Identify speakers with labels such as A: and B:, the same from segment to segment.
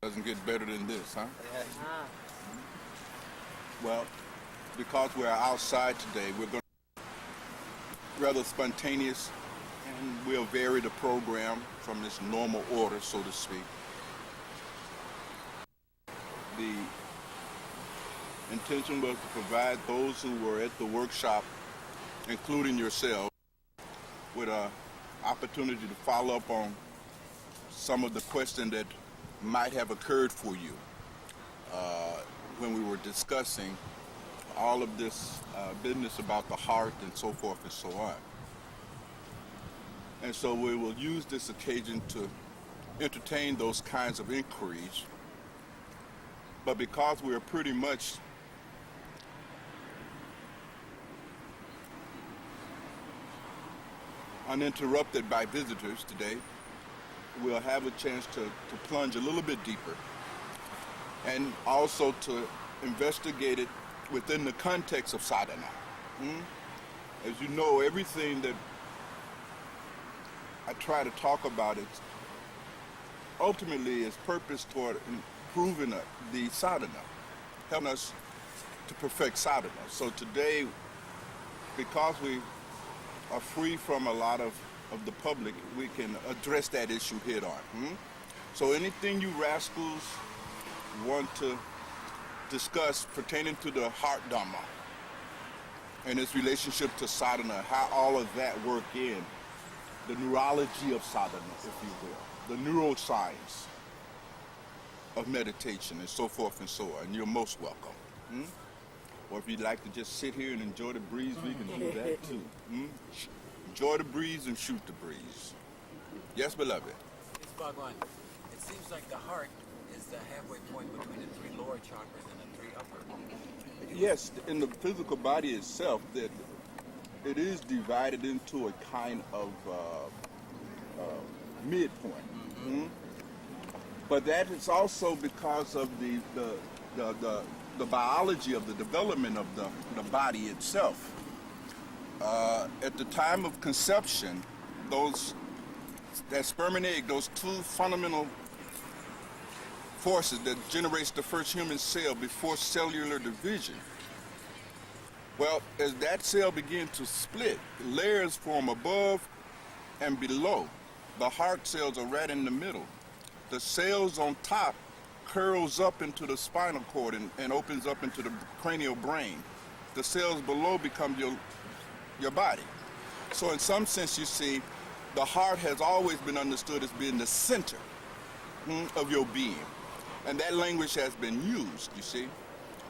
A: Doesn't get better than this, huh? Well, because we're outside today, we're going to be rather spontaneous, and we'll vary the program from this normal order, so to speak. The intention was to provide those who were at the workshop, including yourself, with an opportunity to follow up on some of the questions that might have occurred for you when we were discussing all of this business about the heart and so forth and so on. And so we will use this occasion to entertain those kinds of inquiries. But because we are pretty much uninterrupted by visitors today, we'll have a chance to plunge a little bit deeper and also to investigate it within the context of sadhana. As you know, everything that I try to talk about it ultimately is purpose toward improving the sadhana, helping us to perfect sadhana. So today, because we are free from a lot of the public, we can address that issue head on. So anything you rascals want to discuss pertaining to the heart Dharma and its relationship to sadhana, how all of that work in, the neurology of sadhana, if you will, the neuroscience of meditation and so forth and so on, you're most welcome. Or if you'd like to just sit here and enjoy the breeze, we can do that too. Enjoy the breeze and shoot the breeze. Yes, beloved?
B: It's Bhagwan. It seems like the heart is the halfway point between the three lower chakras and the three upper.
A: Yes, in the physical body itself, that it is divided into a kind of midpoint. But that is also because of the biology of the development of the body itself. At the time of conception, that sperm and egg, those two fundamental forces that generates the first human cell before cellular division. Well, as that cell begins to split, layers form above and below. The heart cells are right in the middle. The cells on top curls up into the spinal cord and opens up into the cranial brain. The cells below become your body. So in some sense, you see, the heart has always been understood as being the center of your being. And that language has been used, you see.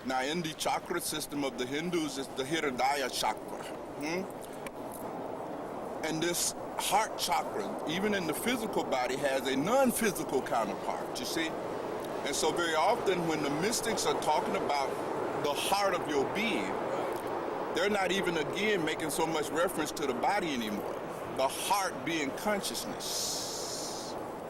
A: Now in the chakra system of the Hindus, it's the Hridaya chakra. And this heart chakra, even in the physical body, has a non-physical counterpart, you see. And so very often when the mystics are talking about the heart of your being, they're not even again making so much reference to the body anymore. The heart being consciousness.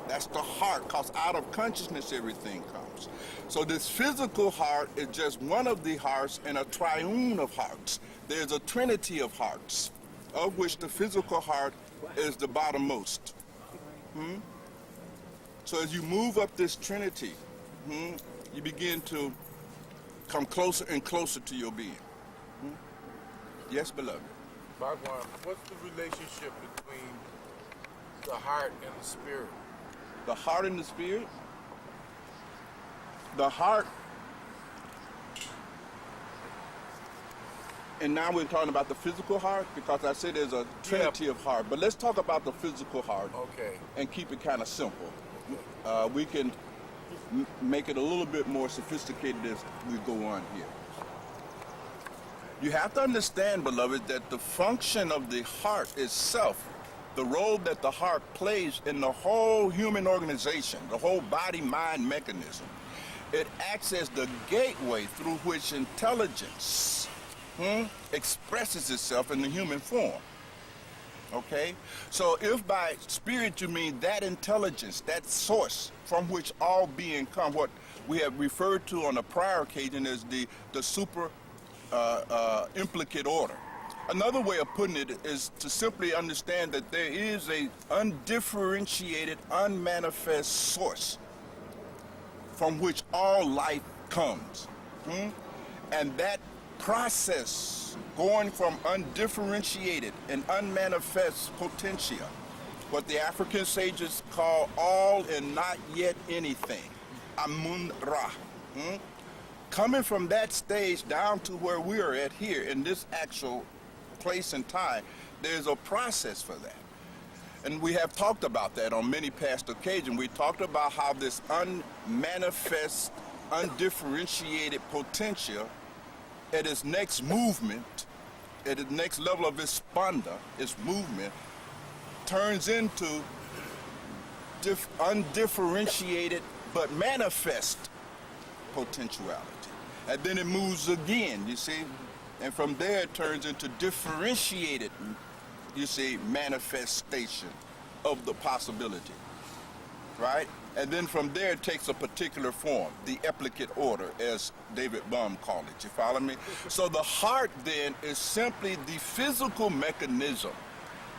A: That's the heart, because out of consciousness everything comes. So this physical heart is just one of the hearts in a triune of hearts. There's a trinity of hearts, of which the physical heart is the bottommost. So as you move up this trinity, you begin to come closer and closer to your being. Yes, beloved?
C: Bhagwan, what's the relationship between the heart and the spirit?
A: The heart and the spirit? The heart, and now we're talking about the physical heart, because I said there's a trinity of heart, but let's talk about the physical heart.
C: Okay.
A: And keep it kind of simple. We can make it a little bit more sophisticated as we go on here. You have to understand, beloved, that the function of the heart itself, the role that the heart plays in the whole human organization, the whole body-mind mechanism, it acts as the gateway through which intelligence expresses itself in the human form. Okay? So if by spirit you mean that intelligence, that source from which all being come, what we have referred to on a prior occasion as the super implicate order. Another way of putting it is to simply understand that there is a undifferentiated, unmanifest source from which all life comes. And that process going from undifferentiated and unmanifest potentia, what the African sages call all and not yet anything, Amun Ra. Coming from that stage down to where we are at here in this actual place and time, there's a process for that. And we have talked about that on many past occasions. We talked about how this unmanifest, undifferentiated potential at its next movement, at the next level of its spanda, its movement, turns into undifferentiated but manifest potentiality. And then it moves again, you see? And from there it turns into differentiated, you see, manifestation of the possibility, right? And then from there it takes a particular form, the eplicate order, as David Bohm called it. You follow me? So the heart then is simply the physical mechanism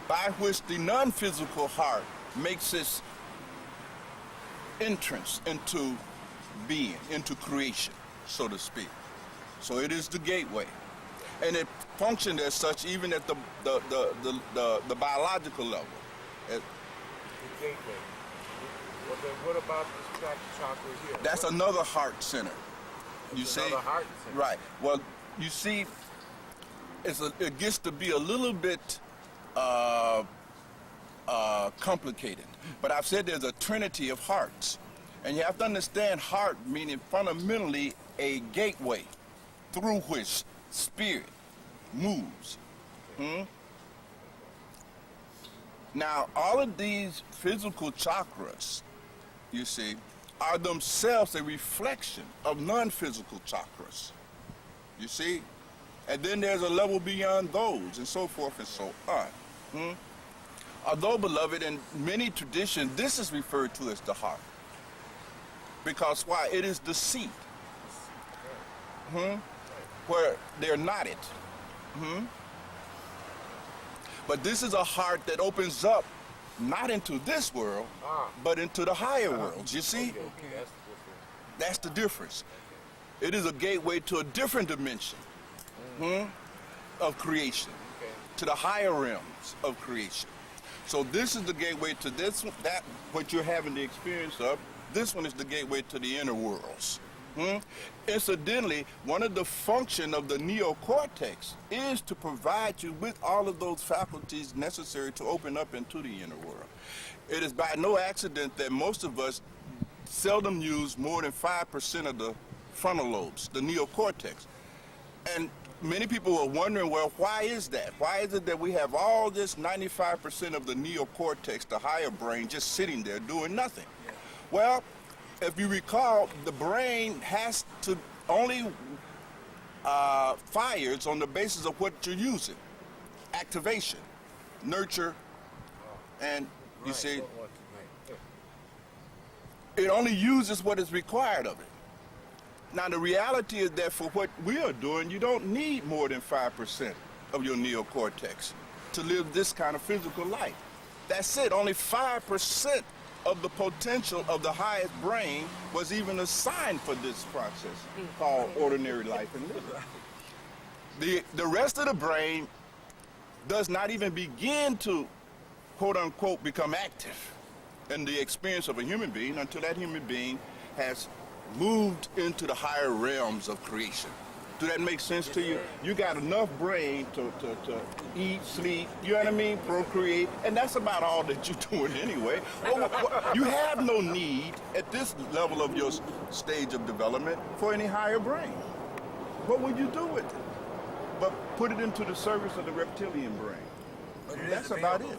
A: by which the non-physical heart makes its entrance into being, into creation, so to speak. So it is the gateway. And it functioned as such even at the biological level.
C: The gateway. Well, then what about this chakra here?
A: That's another heart center. You see?
C: Another heart center.
A: Right. Well, you see, it gets to be a little bit complicated. But I've said there's a trinity of hearts. And you have to understand heart meaning fundamentally a gateway through which spirit moves. Now, all of these physical chakras, you see, are themselves a reflection of non-physical chakras. You see? And then there's a level beyond those, and so forth and so on. Although, beloved, in many traditions, this is referred to as the heart. Because why? It is the seat. Where they're knotted. But this is a heart that opens up not into this world, but into the higher worlds. You see?
C: Okay.
A: That's the difference. It is a gateway to a different dimension of creation, to the higher realms of creation. So this is the gateway to this, that what you're having the experience of. This one is the gateway to the inner worlds. Incidentally, one of the functions of the neocortex is to provide you with all of those faculties necessary to open up into the inner world. It is by no accident that most of us seldom use more than 5% of the frontal lobes, the neocortex. And many people are wondering, well, why is that? Why is it that we have all this 95% of the neocortex, the higher brain, just sitting there doing nothing? Well, if you recall, the brain has to only fires on the basis of what you're using. Activation, nurture, and you see, it only uses what is required of it. Now, the reality is that for what we are doing, you don't need more than 5% of your neocortex to live this kind of physical life. That's it, only 5% of the potential of the highest brain was even assigned for this process called ordinary life and living. The rest of the brain does not even begin to, quote unquote, become active in the experience of a human being until that human being has moved into the higher realms of creation. Do that make sense to you? You got enough brain to eat, sleep, you know what I mean, procreate, and that's about all that you're doing anyway. You have no need at this level of your stage of development for any higher brain. What would you do with it? But put it into the service of the reptilian brain.
B: But
A: That's about it.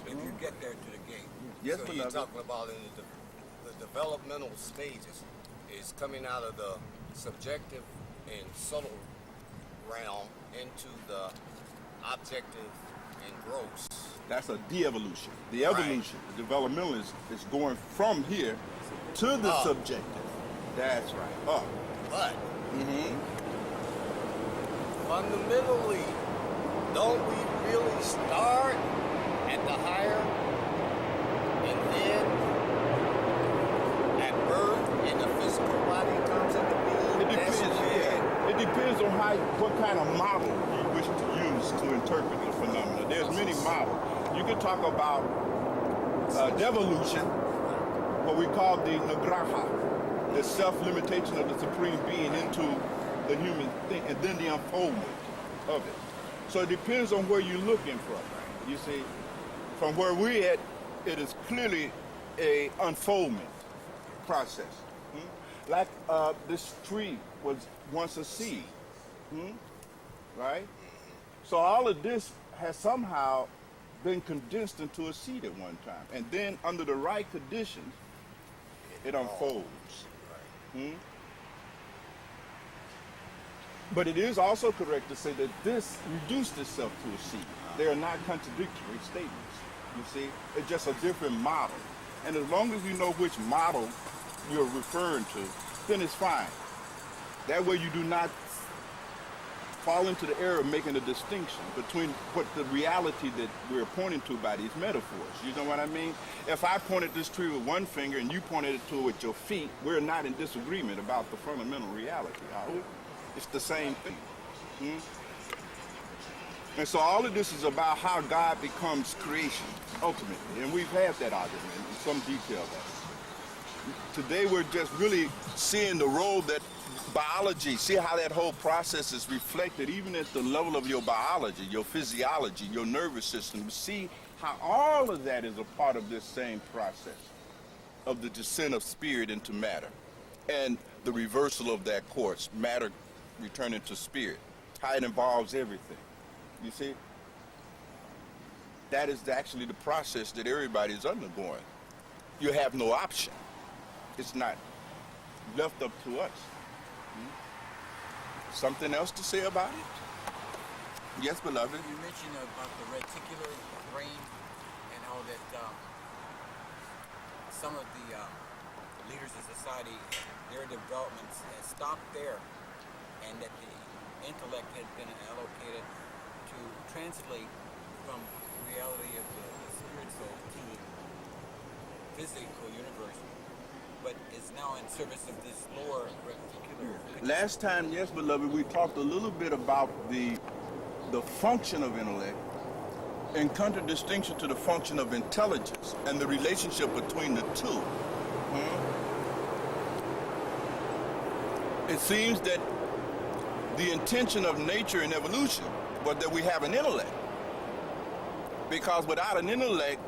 B: If you get there to the gate.
A: Yes,
D: So
A: beloved.
D: you're talking about in the developmental stages is coming out of the subjective and subtle realm into the objective and gross.
A: That's a de-evolution. The evolution, the developmental is going from here to the
D: Up.
A: subjective. That's right. Up.
D: But fundamentally, don't we really start at the higher and then at birth and the physical body comes into being?
A: It depends, yeah. It depends on what kind of model you wish to use to interpret the phenomena. There's many models. You could talk about devolution, what we call the nagraha, the self-limitation of the supreme being into the human thing, and then the unfoldment of it. So it depends on where you're looking from. You see, from where we're at, it is clearly a unfoldment process. Like this tree was once a seed, right? So all of this has somehow been condensed into a seed at one time. And then under the right conditions, it unfolds. But it is also correct to say that this reduced itself to a seed. They are not contradictory statements. You see, it's just a different model. And as long as you know which model you're referring to, then it's fine. That way you do not fall into the error of making a distinction between what the reality that we're pointing to by these metaphors. You know what I mean? If I pointed this tree with one finger and you pointed it to it with your feet, we're not in disagreement about the fundamental reality, are we? It's the same thing. And so all of this is about how God becomes creation, ultimately. And we've had that argument in some detail. Today we're just really seeing the role that biology, see how that whole process is reflected even at the level of your biology, your physiology, your nervous system. See how all of that is a part of this same process of the descent of spirit into matter and the reversal of that course, matter returning to spirit, how it involves everything. You see? That is actually the process that everybody is undergoing. You have no option. It's not left up to us. Something else to say about it? Yes, beloved?
B: You mentioned about the reticular brain and how that some of the leaders of society, their developments had stopped there, and that the intellect had been allocated to translate from the reality of the spirit soul to the physical universe, but is now in service of this lower reticular.
A: Last time, yes, beloved, we talked a little bit about the function of intellect in contradistinction to the function of intelligence and the relationship between the two. It seems that the intention of nature and evolution was that we have an intellect. Because without an intellect,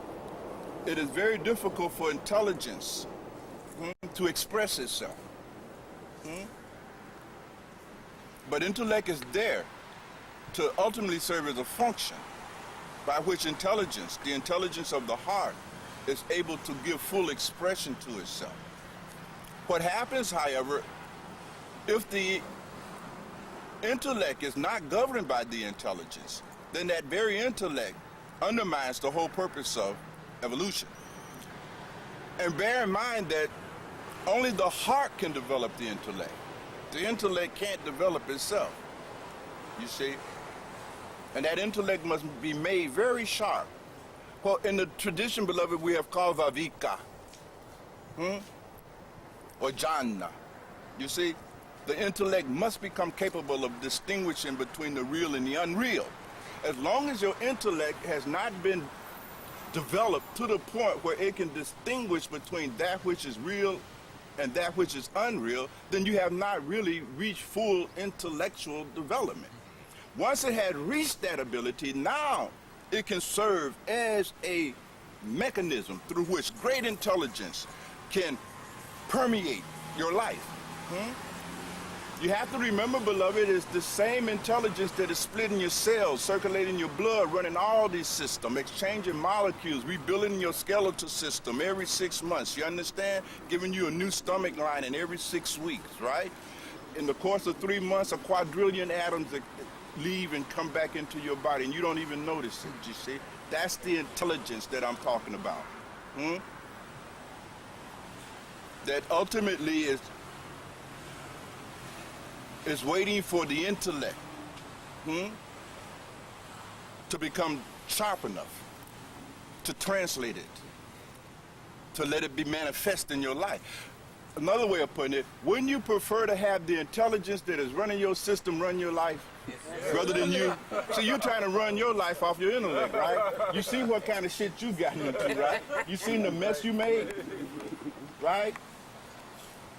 A: it is very difficult for intelligence to express itself. But intellect is there to ultimately serve as a function by which intelligence, the intelligence of the heart, is able to give full expression to itself. What happens, however, if the intellect is not governed by the intelligence, then that very intellect undermines the whole purpose of evolution. And bear in mind that only the heart can develop the intellect. The intellect can't develop itself, you see? And that intellect must be made very sharp. Well, in the tradition, beloved, we have called Vavika, or Jhana. You see, the intellect must become capable of distinguishing between the real and the unreal. As long as your intellect has not been developed to the point where it can distinguish between that which is real and that which is unreal, then you have not really reached full intellectual development. Once it had reached that ability, now it can serve as a mechanism through which great intelligence can permeate your life. You have to remember, beloved, it's the same intelligence that is splitting your cells, circulating your blood, running all these systems, exchanging molecules, rebuilding your skeletal system every 6 months. You understand? Giving you a new stomach lining every 6 weeks, right? In the course of 3 months, a quadrillion atoms that leave and come back into your body, and you don't even notice it, you see? That's the intelligence that I'm talking about. That ultimately is waiting for the intellect to become sharp enough to translate it, to let it be manifest in your life. Another way of putting it, wouldn't you prefer to have the intelligence that is running your system run your life rather than you? See, you're trying to run your life off your intellect, right? You see what kind of shit you got into, right? You seen the mess you made, right?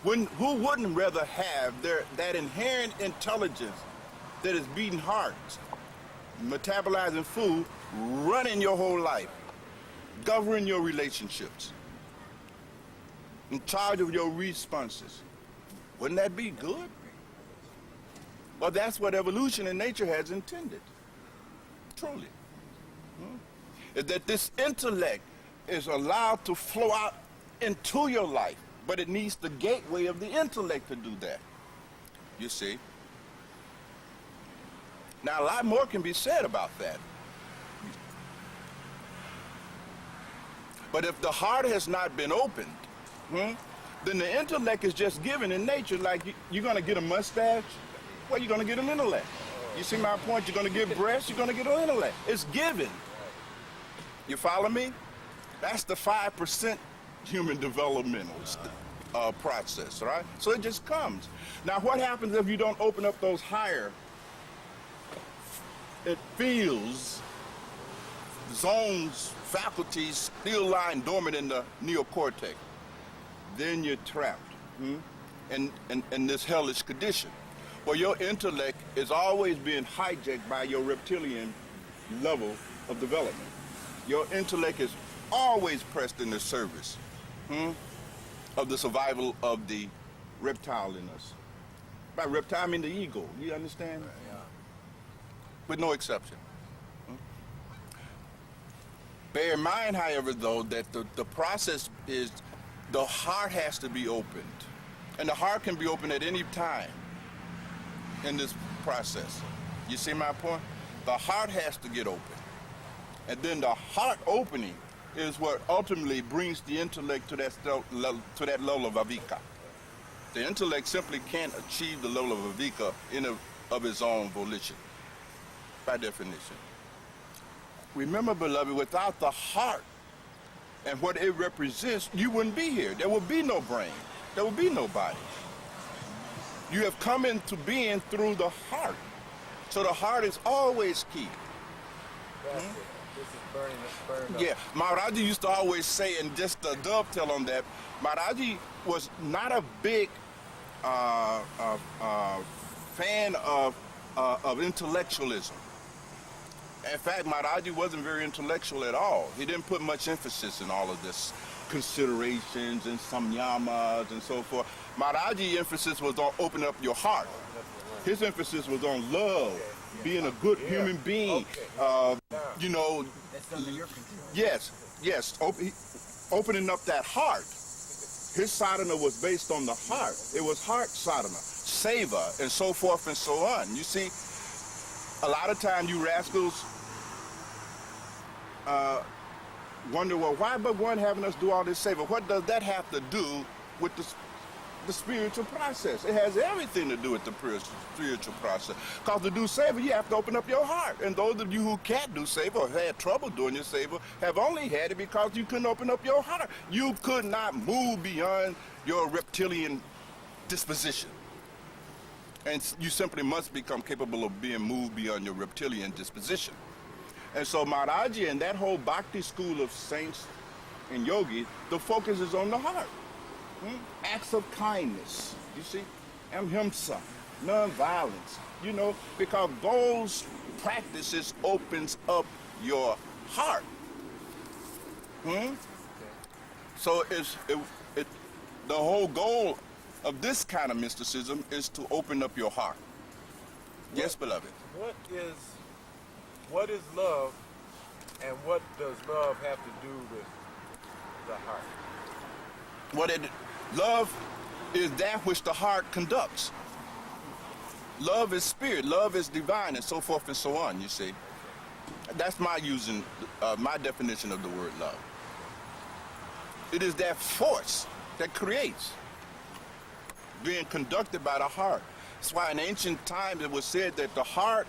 A: Who wouldn't rather have that inherent intelligence that is beating hearts, metabolizing food, running your whole life, governing your relationships, in charge of your responses? Wouldn't that be good? Well, that's what evolution and nature has intended, truly. Is that this intellect is allowed to flow out into your life, but it needs the gateway of the intellect to do that, you see. Now, a lot more can be said about that. But if the heart has not been opened, then the intellect is just given in nature. Like you're going to get a mustache, well, you're going to get an intellect. You see my point? You're going to get breasts, you're going to get an intellect. It's given. You follow me? That's the 5% human developmental process, right? So it just comes. Now, what happens if you don't open up those higher, it feels, zones, faculties still lying dormant in the neocortex? Then you're trapped in this hellish condition. Well, your intellect is always being hijacked by your reptilian level of development. Your intellect is always pressed in the service of the survival of the reptile in us. By reptile, I mean the ego. You understand?
C: Yeah.
A: With no exception. Bear in mind, however, though, that the process is the heart has to be opened. And the heart can be opened at any time in this process. You see my point? The heart has to get open. And then the heart opening is what ultimately brings the intellect to that level of avika. The intellect simply can't achieve the level of avika of its own volition, by definition. Remember, beloved, without the heart and what it represents, you wouldn't be here. There would be no brain. There would be no body. You have come into being through the heart. So the heart is always key.
C: That's it. This is burning up.
A: Yeah, Maharaji used to always say, and just to dovetail on that, Maharaji was not a big fan of intellectualism. In fact, Maharaji wasn't very intellectual at all. He didn't put much emphasis in all of this considerations and samyamas and so forth. Maharaji's emphasis was on opening up your heart. His emphasis was on love, being a good human being. You know,
B: That's under your control.
A: yes, opening up that heart. His sadhana was based on the heart. It was heart sadhana, seva, and so forth and so on. You see, a lot of times you rascals wonder, well, why Bhagwan having us do all this seva? What does that have to do with the spiritual process? It has everything to do with the spiritual process. Because to do seva, you have to open up your heart. And those of you who can't do seva or had trouble doing your seva have only had it because you couldn't open up your heart. You could not move beyond your reptilian disposition. And you simply must become capable of being moved beyond your reptilian disposition. And so Maharaji and that whole bhakti school of saints and yogis, the focus is on the heart. Acts of kindness, you see, ahimsa, non-violence, you know, because those practices opens up your heart. So the whole goal of this kind of mysticism is to open up your heart. Yes, beloved.
C: What is love, and what does love have to do with the heart?
A: Love is that which the heart conducts. Love is spirit, love is divine, and so forth and so on, you see. That's my definition of the word love. It is that force that creates, being conducted by the heart. That's why in ancient times it was said that the heart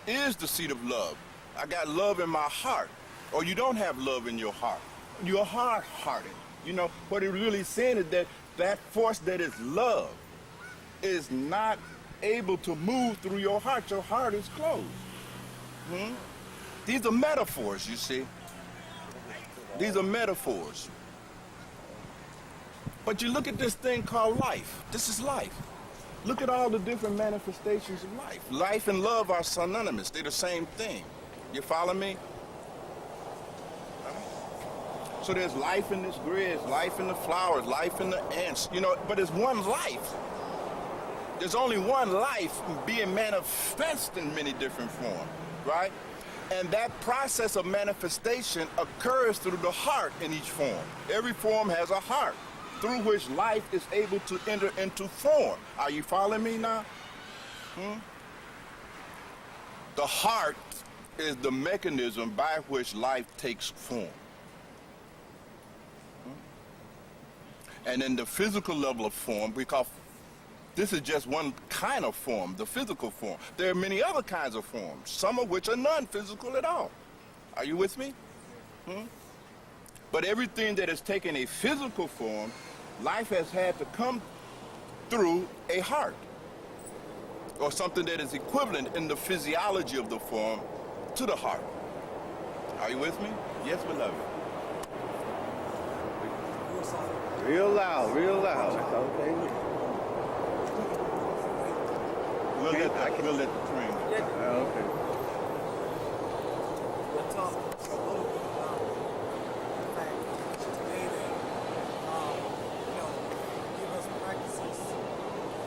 A: is the seat of love, I got love in my heart. Or you don't have love in your heart. You're hard-hearted. You know, what it really saying is that that force that is love is not able to move through your heart. Your heart is closed. These are metaphors, you see. These are metaphors. But you look at this thing called life. This is life. Look at all the different manifestations of life. Life and love are synonymous. They're the same thing. You follow me? So there's life in this grass, life in the flowers, life in the ants, you know, but it's one life. There's only one life being manifest in many different forms, right? And that process of manifestation occurs through the heart in each form. Every form has a heart through which life is able to enter into form. Are you following me now? The heart is the mechanism by which life takes form. And in the physical level of form, because this is just one kind of form, the physical form. There are many other kinds of forms, some of which are non-physical at all. Are you with me? But everything that has taken a physical form, life has had to come through a heart, or something that is equivalent in the physiology of the form to the heart. Are you with me? Yes, beloved.
E: Real loud, real loud. Okay.
A: We'll let the train go.
E: Okay.
F: We'll talk a little bit about the fact today that, give us practices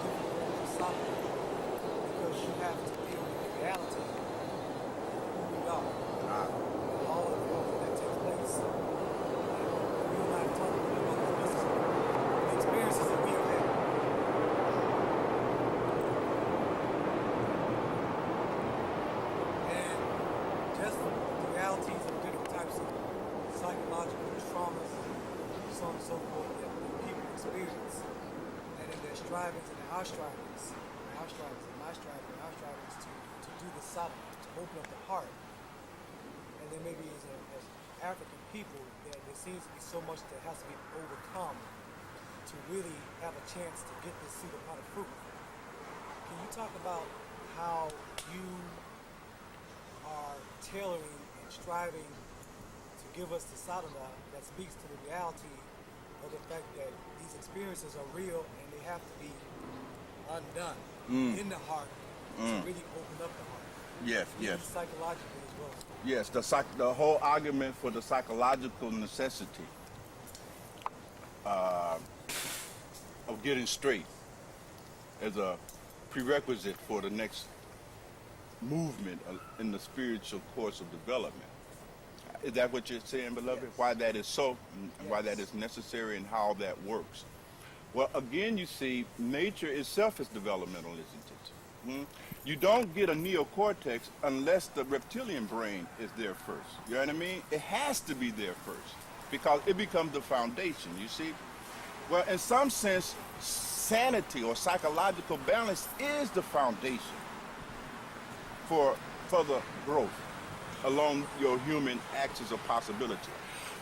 F: different from something because you have to deal with the reality of who we are. And all of the growth that takes place. And we and I talking about the experiences that we have had. And just the realities of different types of psychological traumas, so on and so forth, that people experience. And in their strivings and our strivings, my strivings to do the sadhana, to open up the heart. And then maybe as African people, there seems to be so much that has to be overcome to really have a chance to get this seed upon a fruit. Can you talk about how you are tailoring and striving to give us the sadhana that speaks to the reality of the fact that these experiences are real and they have to be undone in the heart to really open up the heart?
A: Yes, yes.
F: Psychologically as well.
A: Yes, the whole argument for the psychological necessity of getting straight as a prerequisite for the next movement in the spiritual course of development. Is that what you're saying, beloved?
F: Yes.
A: Why that is so, and why that is necessary, and how that works? Well, again, you see, nature itself is developmental, isn't it? You don't get a neocortex unless the reptilian brain is there first. You know what I mean? It has to be there first because it becomes the foundation, you see? Well, in some sense, sanity or psychological balance is the foundation for further growth along your human axis of possibility.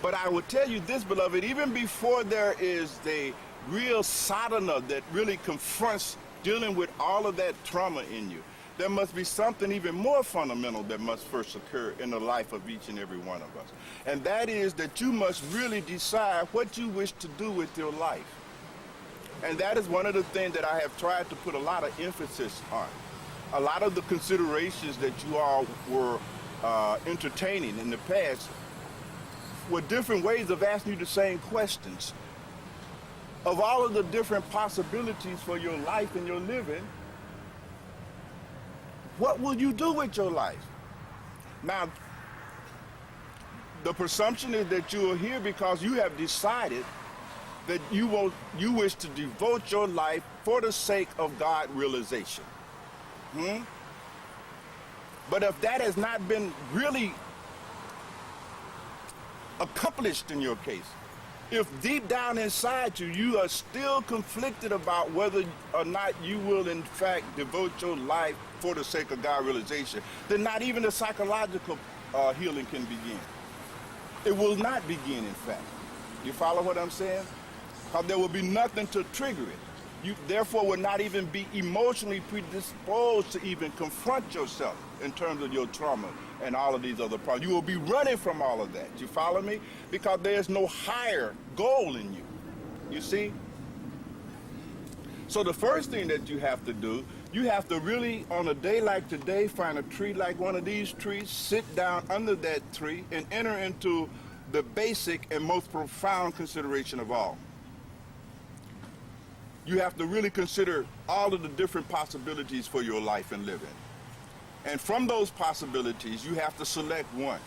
A: But I will tell you this, beloved, even before there is the real sadhana that really confronts dealing with all of that trauma in you, there must be something even more fundamental that must first occur in the life of each and every one of us. And that is that you must really decide what you wish to do with your life. And that is one of the things that I have tried to put a lot of emphasis on. A lot of the considerations that you all were entertaining in the past were different ways of asking you the same questions. Of all of the different possibilities for your life and your living, what will you do with your life? Now, the presumption is that you are here because you have decided that you wish to devote your life for the sake of God realization. But if that has not been really accomplished in your case, if deep down inside you, you are still conflicted about whether or not you will in fact devote your life for the sake of God realization, then not even the psychological healing can begin. It will not begin, in fact. You follow what I'm saying? Because there will be nothing to trigger it. You therefore will not even be emotionally predisposed to even confront yourself in terms of your trauma and all of these other problems. You will be running from all of that. You follow me? Because there's no higher goal in you. You see? So the first thing that you have to do, you have to really, on a day like today, find a tree like one of these trees, sit down under that tree, and enter into the basic and most profound consideration of all. You have to really consider all of the different possibilities for your life and living. And from those possibilities, you have to select one.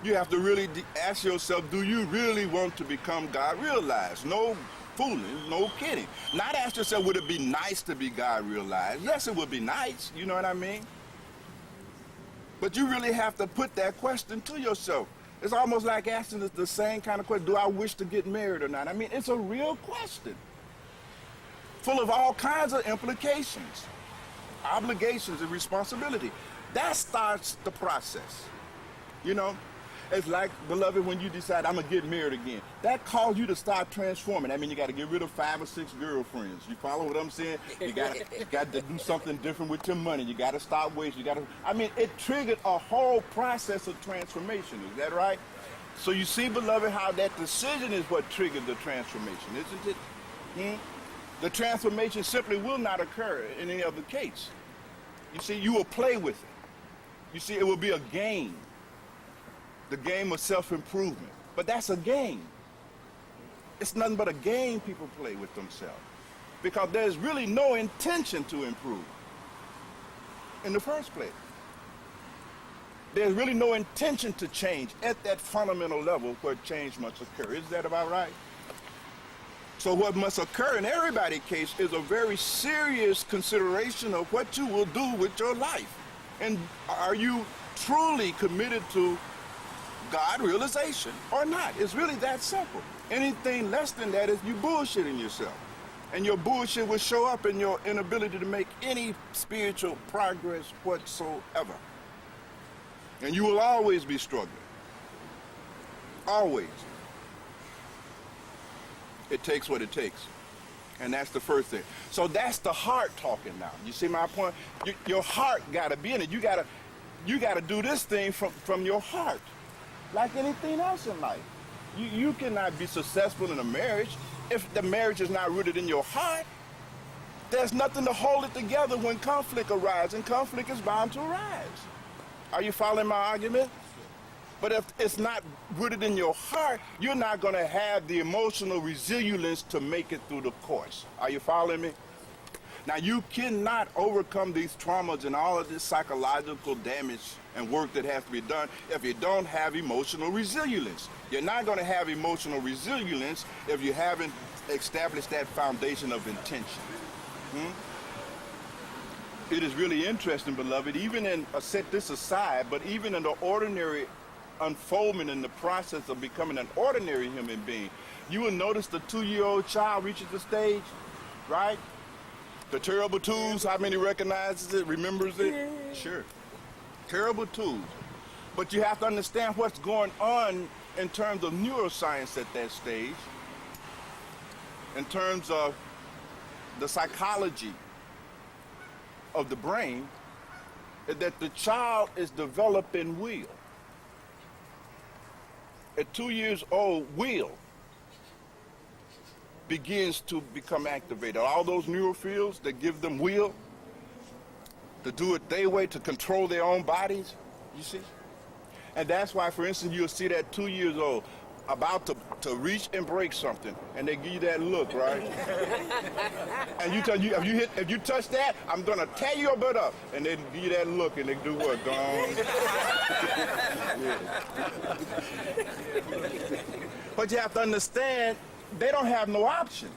A: You have to really ask yourself, do you really want to become God realized? No fooling, no kidding. Not ask yourself, would it be nice to be God realized? Yes, it would be nice, you know what I mean? But you really have to put that question to yourself. It's almost like asking the same kind of question, do I wish to get married or not? I mean, it's a real question, full of all kinds of implications, obligations and responsibility. That starts the process, you know? It's like, beloved, when you decide, I'm going to get married again. That calls you to start transforming. I mean, you got to get rid of 5 or 6 girlfriends. You follow what I'm saying? You got to do something different with your money. You got to stop wasting. I mean, it triggered a whole process of transformation. Is that right? So you see, beloved, how that decision is what triggered the transformation, isn't it? The transformation simply will not occur in any other case. You see, you will play with it. You see, it will be a game. The game of self-improvement. But that's a game. It's nothing but a game people play with themselves. Because there's really no intention to improve in the first place. There's really no intention to change at that fundamental level where change must occur. Is that about right? So what must occur in everybody's case is a very serious consideration of what you will do with your life. And are you truly committed to God realization or not? It's really that simple. Anything less than that is you bullshitting yourself. And your bullshit will show up in your inability to make any spiritual progress whatsoever. And you will always be struggling. Always. It takes what it takes. And that's the first thing. So that's the heart talking now. You see my point? Your heart got to be in it. You got to do this thing from your heart. Like anything else in life. You cannot be successful in a marriage if the marriage is not rooted in your heart. There's nothing to hold it together when conflict arises, and conflict is bound to arise. Are you following my argument? But if it's not rooted in your heart, you're not going to have the emotional resilience to make it through the course. Are you following me? Now, you cannot overcome these traumas and all of this psychological damage and work that has to be done if you don't have emotional resilience. You're not going to have emotional resilience if you haven't established that foundation of intention. It is really interesting, beloved, even in, set this aside, but even in the ordinary unfoldment in the process of becoming an ordinary human being, you will notice the 2-year-old child reaches the stage, right? The terrible twos, how many recognizes it, remembers it? Yeah. Sure. Terrible twos. But you have to understand what's going on in terms of neuroscience at that stage, in terms of the psychology of the brain, that the child is developing will. At 2 years old, will begins to become activated. All those neural fields that give them will to do it their way, to control their own bodies, you see? And that's why, for instance, you'll see that 2 years old about to reach and break something, and they give you that look, right? And you tell you, if you touch that, I'm gonna tear your butt up. And they give you that look, and they do what? Gone. But you have to understand, they don't have no option.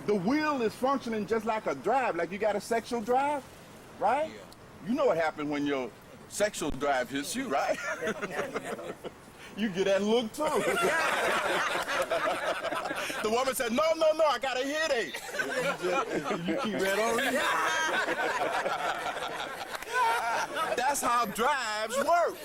A: The will is functioning just like a drive, like you got a sexual drive, right? Yeah. You know what happens when your sexual drive hits you, right? You get that look too. The woman said, no, I got a headache. You keep right on reading. That's how drives work.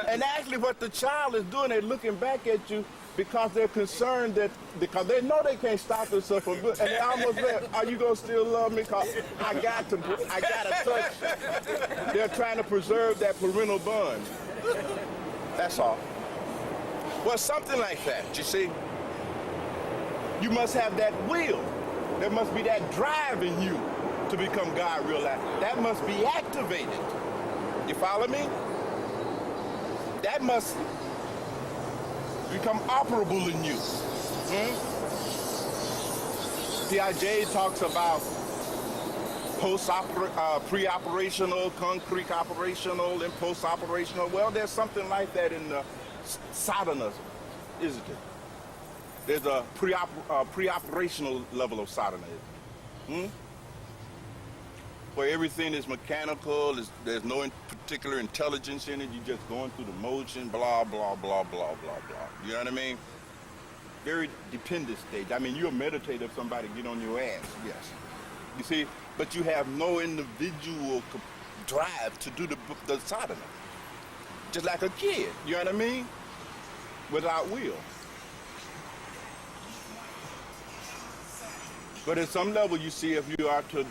A: And actually what the child is doing, they're looking back at you because they're concerned that, because they know they can't stop themselves from good. And they almost said, are you going to still love me? Because I got to touch. They're trying to preserve that parental bond. That's all. Well, something like that, you see. You must have that will. There must be that drive in you to become God realized. That must be activated. You follow me? That must become operable in you. Piaget talks about pre-operational, concrete operational, and post-operational. Well, there's something like that in the sadhanas, isn't it? There's a pre-operational level of sadhana, where everything is mechanical, there's no particular intelligence in it, you're just going through the motion, blah, blah, blah, blah, blah, blah. You know what I mean? Very dependent stage. I mean, you'll meditate if somebody get on your ass, yes. You see, but you have no individual drive to do the sadhana. Just like a kid, you know what I mean? Without will. But at some level, you see, if you are to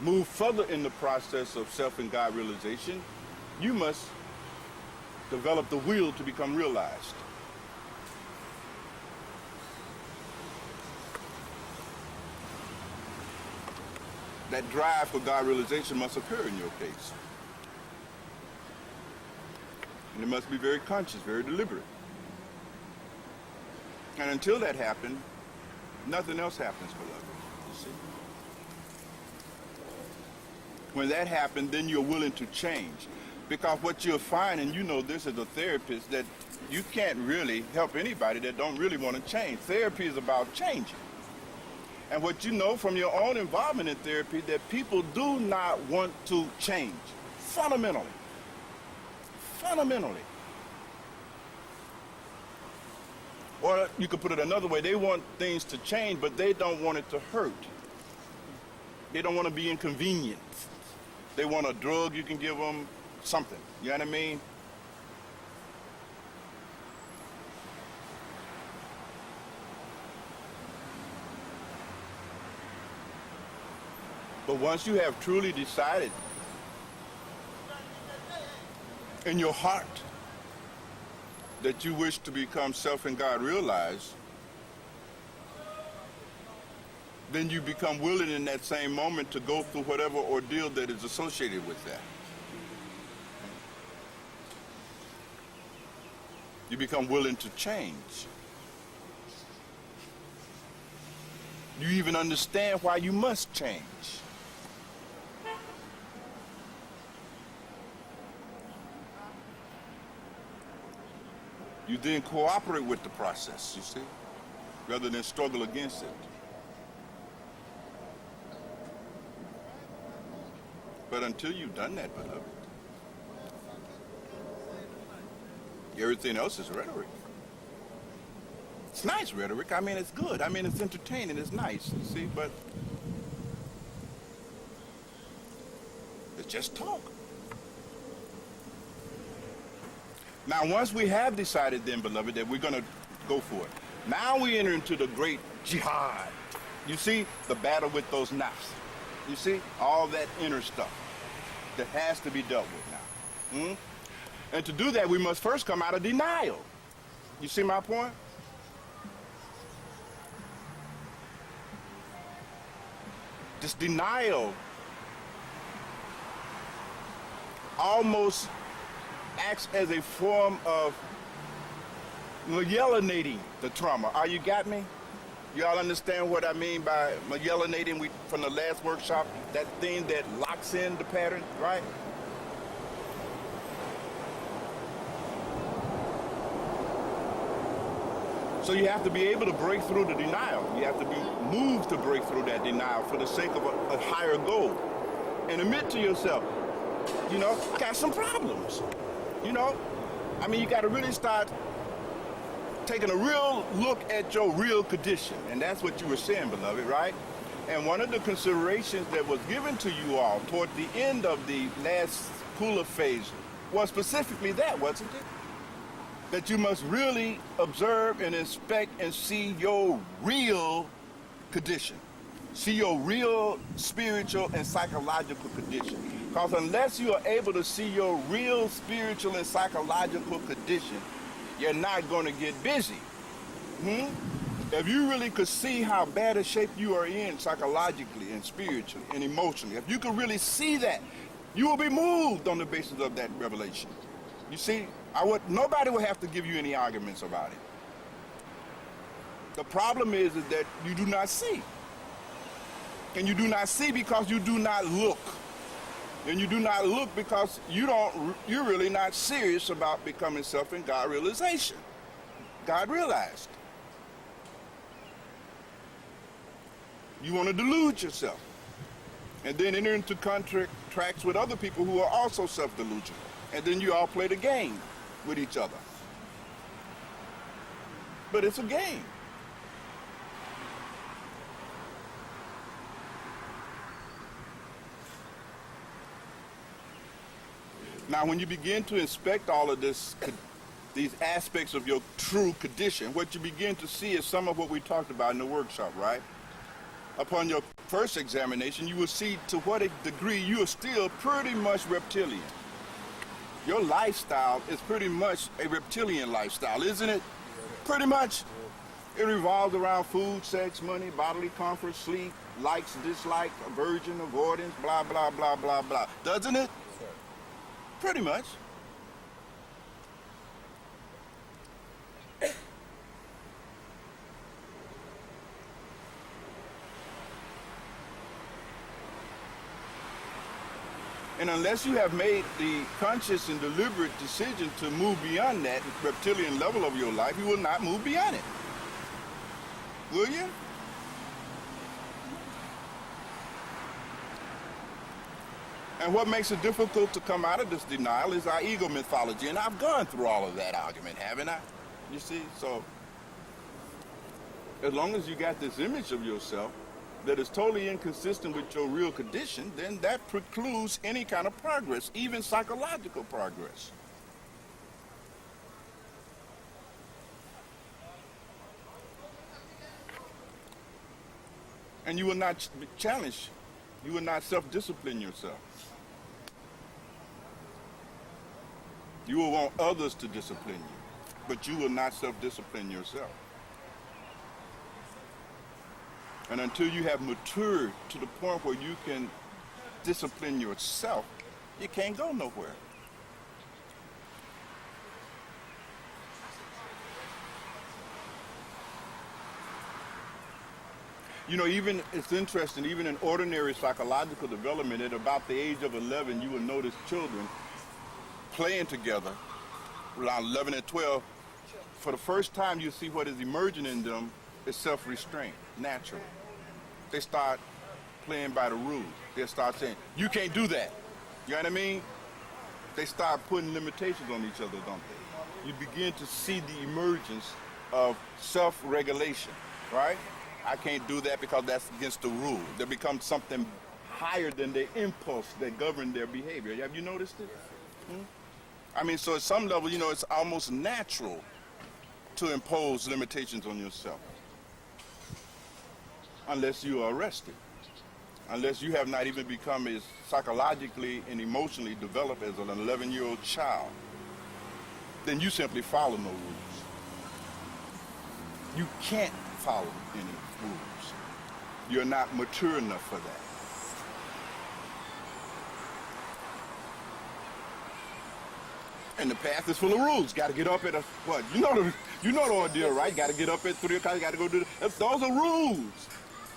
A: move further in the process of self and God realization, you must develop the will to become realized. That drive for God realization must occur in your case. And it must be very conscious, very deliberate. And until that happens, nothing else happens, beloved. You see? When that happens, then you're willing to change. Because what you'll find, and you know this as a therapist, that you can't really help anybody that don't really want to change. Therapy is about changing. And what you know from your own involvement in therapy, that people do not want to change. Fundamentally. Fundamentally. Or you could put it another way, they want things to change, but they don't want it to hurt. They don't want to be inconvenienced. They want a drug, you can give them something. You know what I mean? But once you have truly decided in your heart that you wish to become self and God realized, then you become willing in that same moment to go through whatever ordeal that is associated with that. You become willing to change. You even understand why you must change. You then cooperate with the process, you see, rather than struggle against it. But until you've done that, beloved, everything else is rhetoric. It's nice rhetoric. I mean, it's good. I mean, it's entertaining. It's nice, you see, but it's just talk. Now, once we have decided then, beloved, that we're going to go for it, now we enter into the great jihad. You see, the battle with those nafs. You see, all that inner stuff that has to be dealt with now. And to do that, we must first come out of denial. You see my point? This denial almost acts as a form of myelinating the trauma. Are you got me? Y'all understand what I mean by myelinating from the last workshop? That thing that locks in the pattern, right? So you have to be able to break through the denial. You have to be moved to break through that denial for the sake of a higher goal. And admit to yourself, you know, I got some problems. You know, I mean, you got to really start taking a real look at your real condition. And that's what you were saying, beloved, right? And one of the considerations that was given to you all toward the end of the last cooler phase was specifically that, wasn't it? That you must really observe and inspect and see your real condition. See your real spiritual and psychological condition. Because unless you are able to see your real spiritual and psychological condition, you're not going to get busy. If you really could see how bad a shape you are in psychologically and spiritually and emotionally, if you could really see that, you will be moved on the basis of that revelation. You see, nobody will have to give you any arguments about it. The problem is that you do not see. And you do not see because you do not look. And you do not look because you're really not serious about becoming self and God realization. God realized. You want to delude yourself. And then enter into contracts with other people who are also self-delusional. And then you all play the game with each other. But it's a game. Now, when you begin to inspect all of these aspects of your true condition, what you begin to see is some of what we talked about in the workshop, right? Upon your first examination, you will see to what a degree you are still pretty much reptilian. Your lifestyle is pretty much a reptilian lifestyle, isn't it? Pretty much. It revolves around food, sex, money, bodily comfort, sleep, likes, dislikes, aversion, avoidance, blah, blah, blah, blah, blah. Doesn't it? Pretty much. And unless you have made the conscious and deliberate decision to move beyond that reptilian level of your life, you will not move beyond it. Will you? And what makes it difficult to come out of this denial is our ego mythology. And I've gone through all of that argument, haven't I? You see? So, as long as you got this image of yourself that is totally inconsistent with your real condition, then that precludes any kind of progress, even psychological progress. And you will not challenge, you will not self-discipline yourself. You will want others to discipline you, but you will not self-discipline yourself. And until you have matured to the point where you can discipline yourself, you can't go nowhere. You know, even, it's interesting, even in ordinary psychological development, at about the age of 11, you will notice children playing together, around 11 and 12. For the first time, you see what is emerging in them is self-restraint, naturally. They start playing by the rules. They start saying, you can't do that. You know what I mean? They start putting limitations on each other, don't they? You begin to see the emergence of self-regulation, right? I can't do that because that's against the rule. They become something higher than the impulse that govern their behavior. Have you noticed it? I mean, so at some level, you know, it's almost natural to impose limitations on yourself. Unless you are arrested. Unless you have not even become as psychologically and emotionally developed as an 11-year-old child. Then you simply follow no rules. You can't follow any rules. You're not mature enough for that. And the path is full of rules. Got to get up at what? You know the ordeal, right? Got to get up at 3 o'clock. Got to go do those are rules.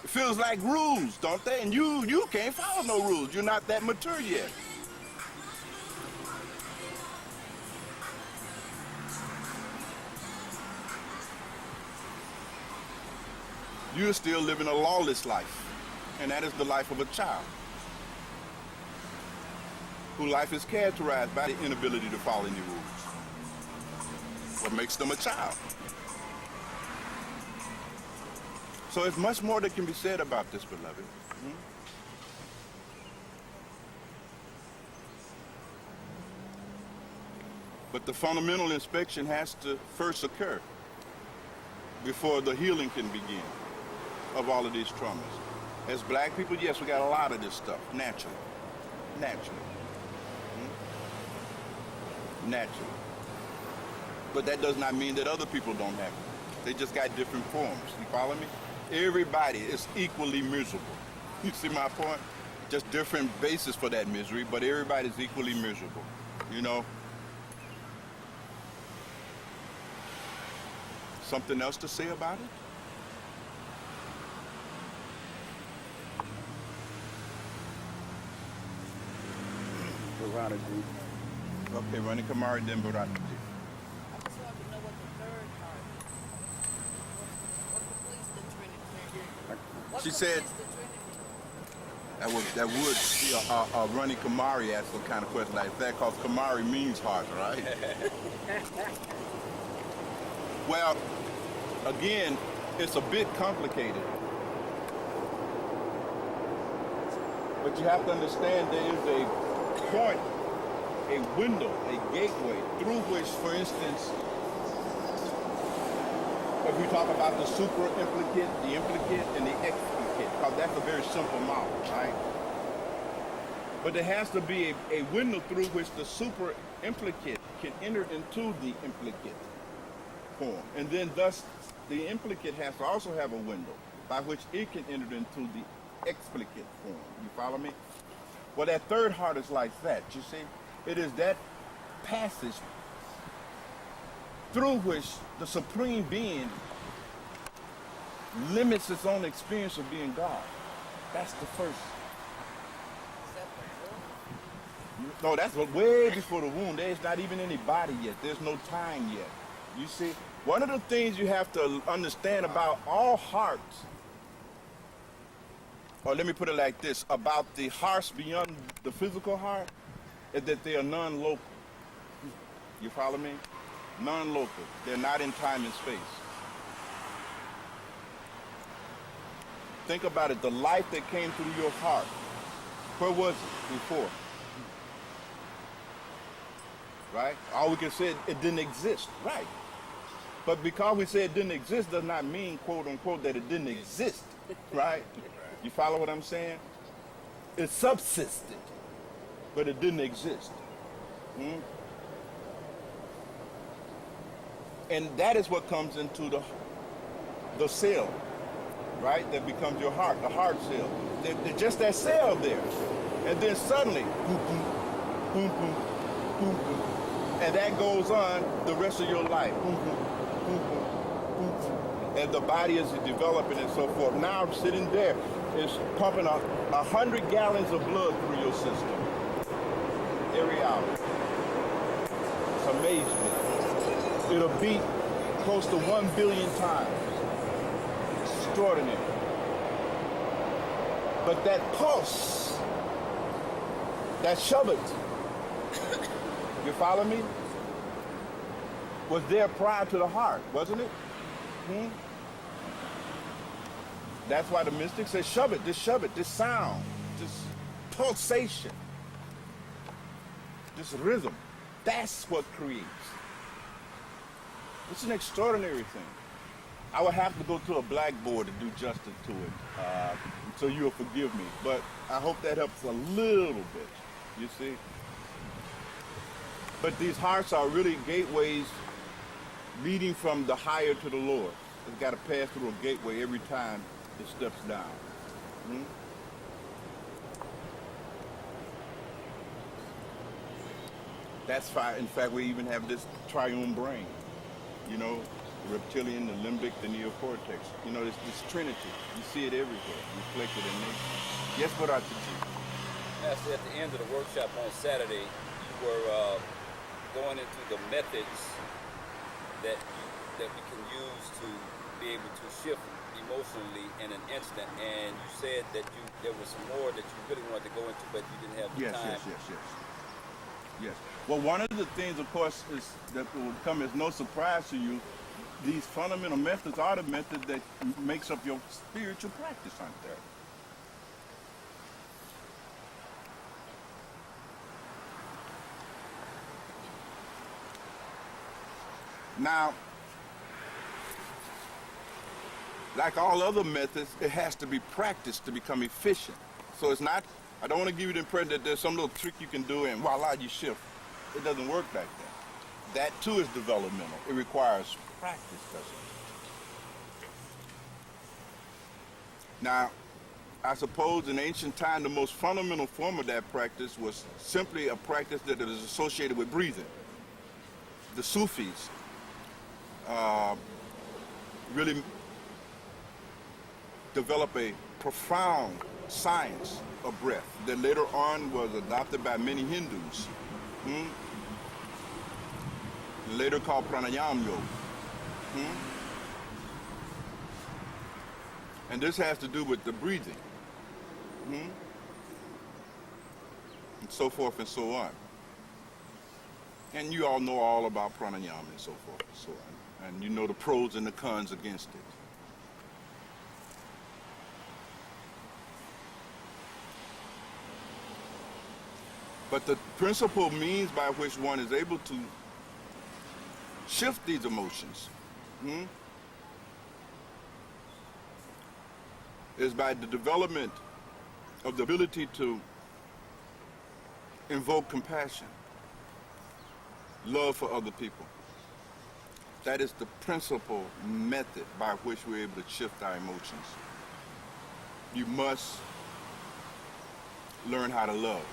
A: It feels like rules, don't they? And you can't follow no rules. You're not that mature yet. You're still living a lawless life, and that is the life of a child, whose life is characterized by the inability to follow any rules. What makes them a child? So there's much more that can be said about this, beloved. But the fundamental inspection has to first occur before the healing can begin of all of these traumas. As black people, yes, we got a lot of this stuff, naturally. Naturally. Naturally. But that does not mean that other people don't have it. They just got different forms. You follow me? Everybody is equally miserable. You see my point? Just different basis for that misery, but everybody's equally miserable. You know? Something else to say about it?
E: Veronica.
A: Okay, Ronnie Kamari, then Veronica.
G: I just want to know what the third part is. What completes the Trinity? What
A: She
G: completes
A: said-
G: the Trinity?
A: That would be Ronnie Kamari asked some kind of question like that, because Kamari means heart, right? Well, again, it's a bit complicated. But you have to understand there is a point, a window, a gateway through which, for instance, if we talk about the super implicate, the implicate, and the explicate, because that's a very simple model, right? But there has to be a window through which the super implicate can enter into the implicate form. And then thus, the implicate has to also have a window by which it can enter into the explicate form. You follow me? Well, that third heart is like that, you see? It is that passage through which the Supreme Being limits its own experience of being God. That's the first.
G: Is that the womb?
A: No, that's way before the womb. There's not even any body yet. There's no time yet. You see, one of the things you have to understand about all hearts, or let me put it like this, about the hearts beyond the physical heart, is that they are non-local. You follow me? Non-local. They're not in time and space. Think about it. The life that came through your heart, where was it before? Right? All we can say, it didn't exist. Right. But because we say it didn't exist does not mean, quote unquote, that it didn't exist. Right? You follow what I'm saying? It subsisted, but it didn't exist. And that is what comes into the cell, right? That becomes your heart, the heart cell. They're just that cell there. And then suddenly, boom, boom, boom, boom, boom, boom. And that goes on the rest of your life. Boom, boom, boom, boom, boom, boom. And the body is developing and so forth. Now I'm sitting there, it's pumping 100 gallons of blood through your system every hour. It's amazing. It'll beat close to 1 billion times. Extraordinary. But that pulse, that shove it, you follow me? Was there prior to the heart, wasn't it? That's why the mystic says, shove it, this sound, this pulsation, this rhythm. That's what creates. It's an extraordinary thing. I would have to go to a blackboard to do justice to it, so you'll forgive me. But I hope that helps a little bit, you see? But these hearts are really gateways leading from the higher to the lower. It's got to pass through a gateway every time it steps down. That's why, in fact, we even have this triune brain. You know, the reptilian, the limbic, the neocortex. You know, this trinity. You see it everywhere, reflected in nature. Yes, what are the
H: Master, at the end of the workshop on Saturday, you were going into the methods that we can use to be able to shift emotionally in an instant, and you said that there was some more that you really wanted to go into, but you didn't have the time.
A: Yes. Well, one of the things, of course, is that will come as no surprise to you, these fundamental methods are the method that makes up your spiritual practice, aren't there? Now, like all other methods, it has to be practiced to become efficient. So it's not, I don't want to give you the impression that there's some little trick you can do and voila, you shift. It doesn't work like that. That too is developmental. It requires practice, doesn't it? Now, I suppose in ancient time, the most fundamental form of that practice was simply a practice that is associated with breathing. The Sufis really developed a profound science of breath that later on was adopted by many Hindus. Later called pranayama yoga. And this has to do with the breathing. And so forth and so on. And you all know all about pranayama and so forth and so on. And you know the pros and the cons against it. But the principal means by which one is able to shift these emotions is by the development of the ability to invoke compassion, love for other people. That is the principal method by which we're able to shift our emotions. You must learn how to love.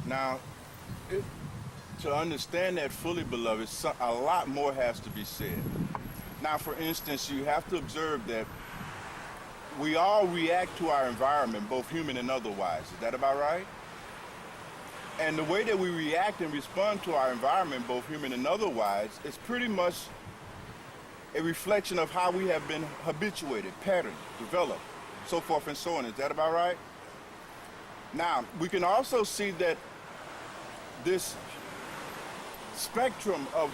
A: Now, to understand that fully, beloved, a lot more has to be said. Now, for instance, you have to observe that we all react to our environment, both human and otherwise. Is that about right? And the way that we react and respond to our environment, both human and otherwise, is pretty much a reflection of how we have been habituated, patterned, developed, so forth and so on. Is that about right? Now, we can also see that this spectrum of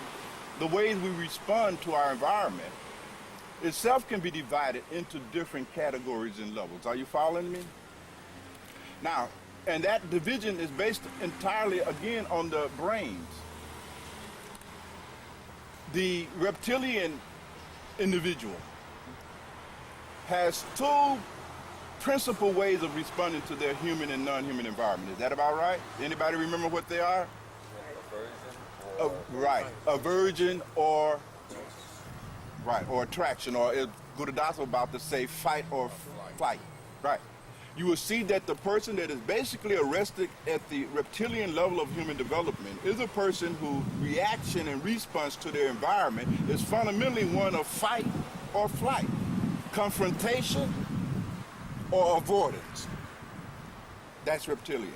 A: the ways we respond to our environment itself can be divided into different categories and levels. Are you following me? Now, and that division is based entirely, again, on the brains. The reptilian individual has two principal ways of responding to their human and non-human environment. Is that about right? Anybody remember what they are? Right. Aversion or or attraction, or Buddha about to say fight or flight. Right. You will see that the person that is basically arrested at the reptilian level of human development is a person whose reaction and response to their environment is fundamentally one of fight or flight, confrontation or avoidance. That's reptilian.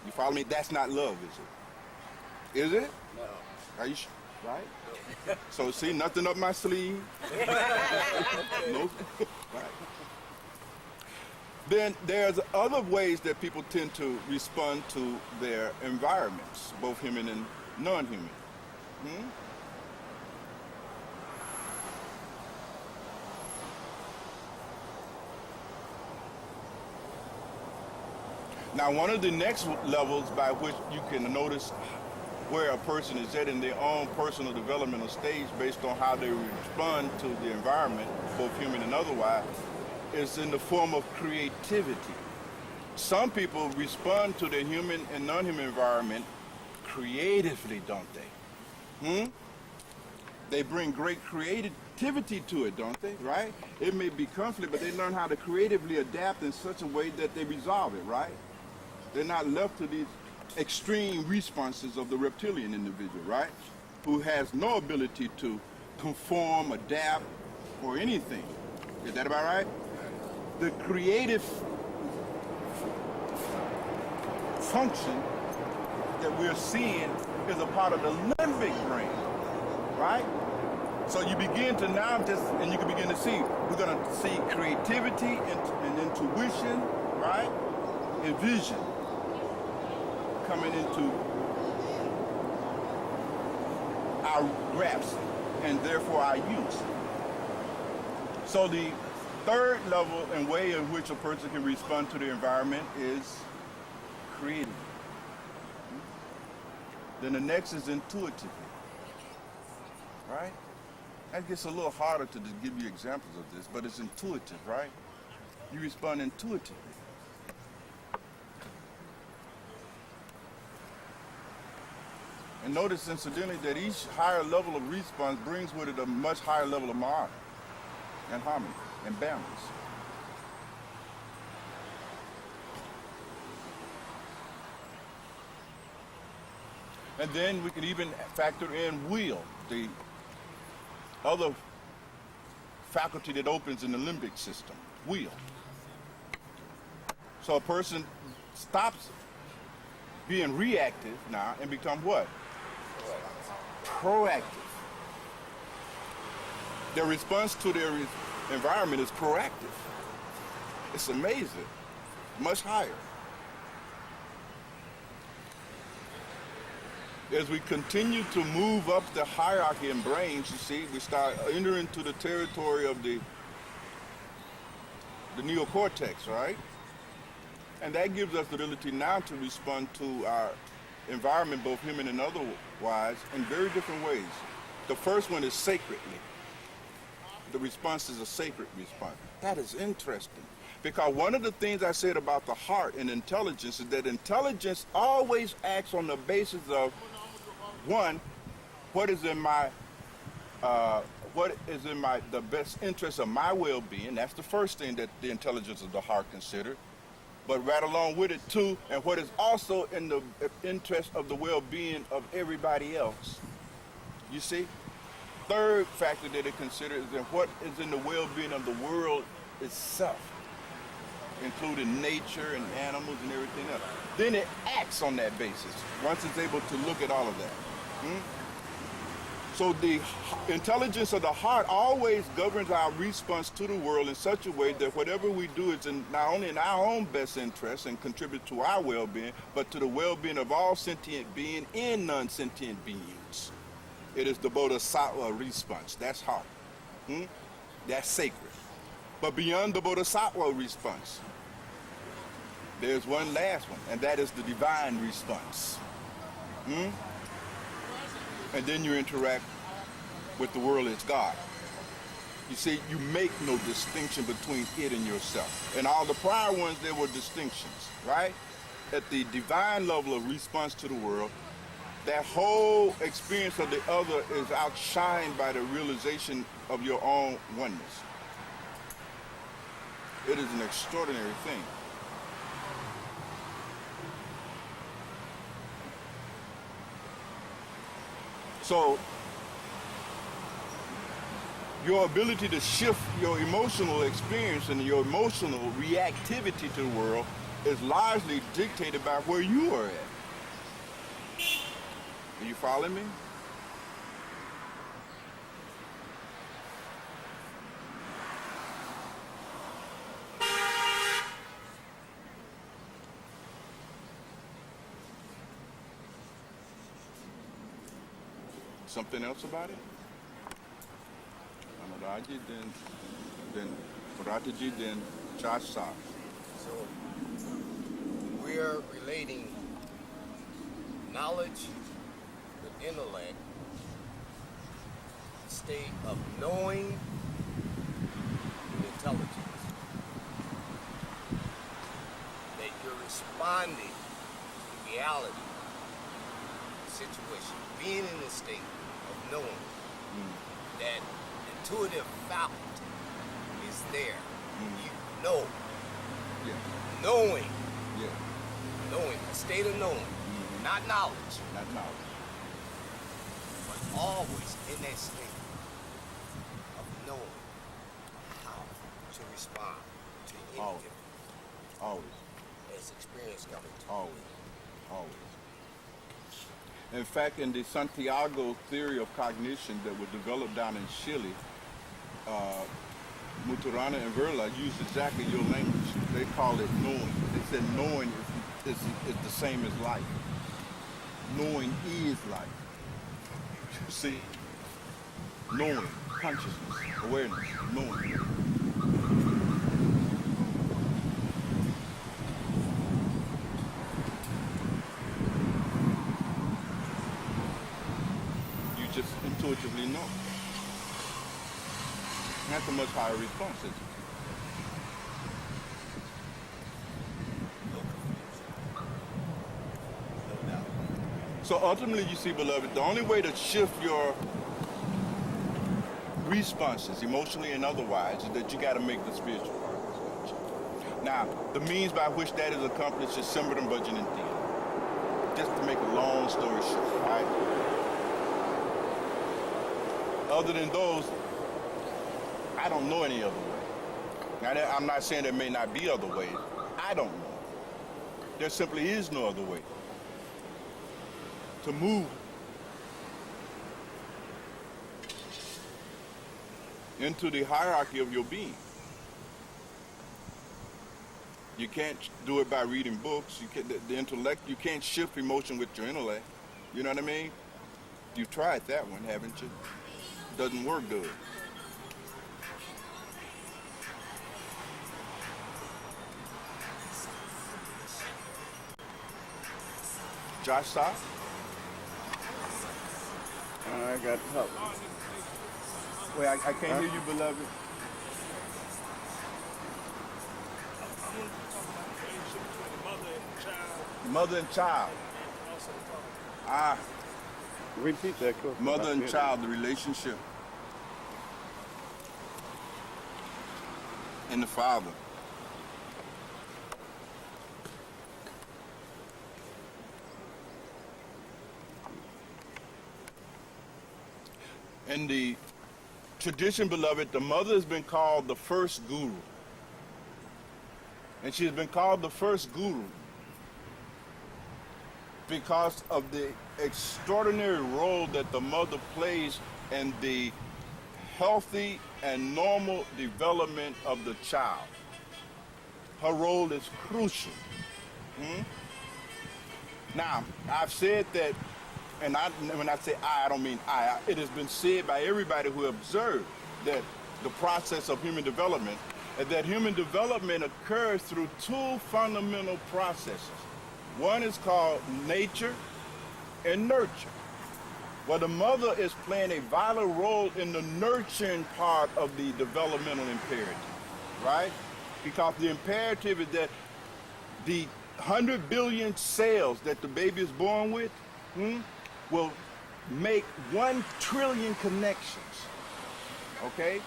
A: You follow me? That's not love, is it? Is it?
H: No.
A: Are you right? No. So see, nothing up my sleeve. No. Right. Then there's other ways that people tend to respond to their environments, both human and non-human. Now, one of the next levels by which you can notice where a person is at in their own personal developmental stage based on how they respond to the environment, both human and otherwise, is in the form of creativity. Some people respond to their human and non-human environment creatively, don't they? They bring great creativity to it, don't they, right? It may be conflict, but they learn how to creatively adapt in such a way that they resolve it, right? They're not left to these extreme responses of the reptilian individual, right? Who has no ability to conform, adapt, or anything. Is that about right? The creative function that we're seeing is a part of the limbic brain, right? So you begin to now and you can begin to see, we're going to see creativity and intuition, right? And vision coming into our grasp and therefore our use. So the third level and way in which a person can respond to the environment is creative. Then the next is intuitive, right? That gets a little harder to just give you examples of this, but it's intuitive, right? You respond intuitively. And notice, incidentally, that each higher level of response brings with it a much higher level of morality and harmony and balance. And then we can even factor in will, the other faculty that opens in the limbic system, will. So a person stops being reactive now and become what? Proactive. Their response to their environment is proactive. It's amazing. Much higher. As we continue to move up the hierarchy in brains, you see, we start entering into the territory of the neocortex, right? And that gives us the ability now to respond to our environment, both human and otherwise, in very different ways. The first one is sacredly. The response is a sacred response. That is interesting. Because one of the things I said about the heart and intelligence is that intelligence always acts on the basis of, one, what is in the best interest of my well-being. That's the first thing that the intelligence of the heart considers. But right along with it, too, and what is also in the interest of the well-being of everybody else. You see? Third factor that it considers is what is in the well-being of the world itself, including nature and animals and everything else. Then it acts on that basis, once it's able to look at all of that. So the intelligence of the heart always governs our response to the world in such a way that whatever we do is not only in our own best interest and contribute to our well-being, but to the well-being of all sentient beings and non-sentient beings. It is the bodhisattva response. That's heart. That's sacred. But beyond the bodhisattva response, there's one last one, and that is the divine response. And then you interact with the world as God. You see, you make no distinction between it and yourself. And all the prior ones, there were distinctions, right? At the divine level of response to the world, that whole experience of the other is outshined by the realization of your own oneness. It is an extraordinary thing. So, your ability to shift your emotional experience and your emotional reactivity to the world is largely dictated by where you are at. Are you following me? Something else about it? Amaraji, then Purataji, then Chasa.
D: So we are relating knowledge with intellect, the state of knowing with intelligence. That you're responding to reality, situation, being in the state of knowing that intuitive faculty is there. You know.
A: Yeah.
D: Knowing.
A: Yeah.
D: Knowing. A state of knowing. Not knowledge.
A: Not knowledge.
D: But always in that state of knowing how to respond to anything.
A: Always.
D: As experience coming to
A: Always. Always. In fact, in the Santiago theory of cognition that was developed down in Chile, Muturana and Verla use exactly your language. They call it knowing. They said knowing is the same as life. Knowing is life. You see? Knowing, consciousness, awareness, knowing. You just intuitively know. And that's a much higher response, isn't it? So ultimately, you see, beloved, the only way to shift your responses, emotionally and otherwise, is that you got to make the spiritual part. Now, the means by which that is accomplished is Simran, Bhajan, and Dhyan. Just to make a long story short, right? Other than those, I don't know any other way. Now, I'm not saying there may not be other ways. I don't know. There simply is no other way to move into the hierarchy of your being. You can't do it by reading books. You can't, the intellect, you can't shift emotion with your intellect. You know what I mean? You've tried that one, haven't you? Doesn't work good. Josh Saw?
E: I got help.
A: Wait, I can't hear you, beloved. Mother and child. Ah,
E: Repeat that, Coach.
A: mother and child, the relationship. And the father. In the tradition, beloved, the mother has been called the first guru. And she has been called the first guru because of the extraordinary role that the mother plays in the healthy and normal development of the child. Her role is crucial. Now, I've said that, and when I say I don't mean I. It has been said by everybody who observed that the process of human development, and that human development occurs through two fundamental processes. One is called nature and nurture. Well, the mother is playing a vital role in the nurturing part of the developmental imperative, right? Because the imperative is that the 100 billion cells that the baby is born with will make 1 trillion connections, okay?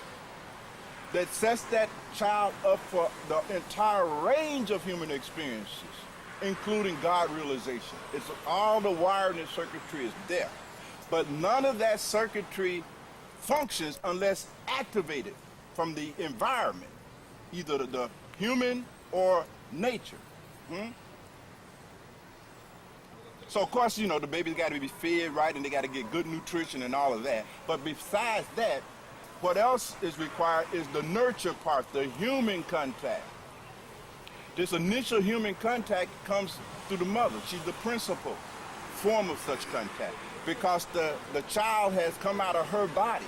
A: That sets that child up for the entire range of human experiences, including God realization. It's all the wiring and circuitry is there. But none of that circuitry functions unless activated from the environment, either the human or nature. So of course, you know, the baby's got to be fed right, and they got to get good nutrition and all of that. But besides that, what else is required is the nurture part, the human contact. This initial human contact comes through the mother. She's the principal form of such contact because the child has come out of her body.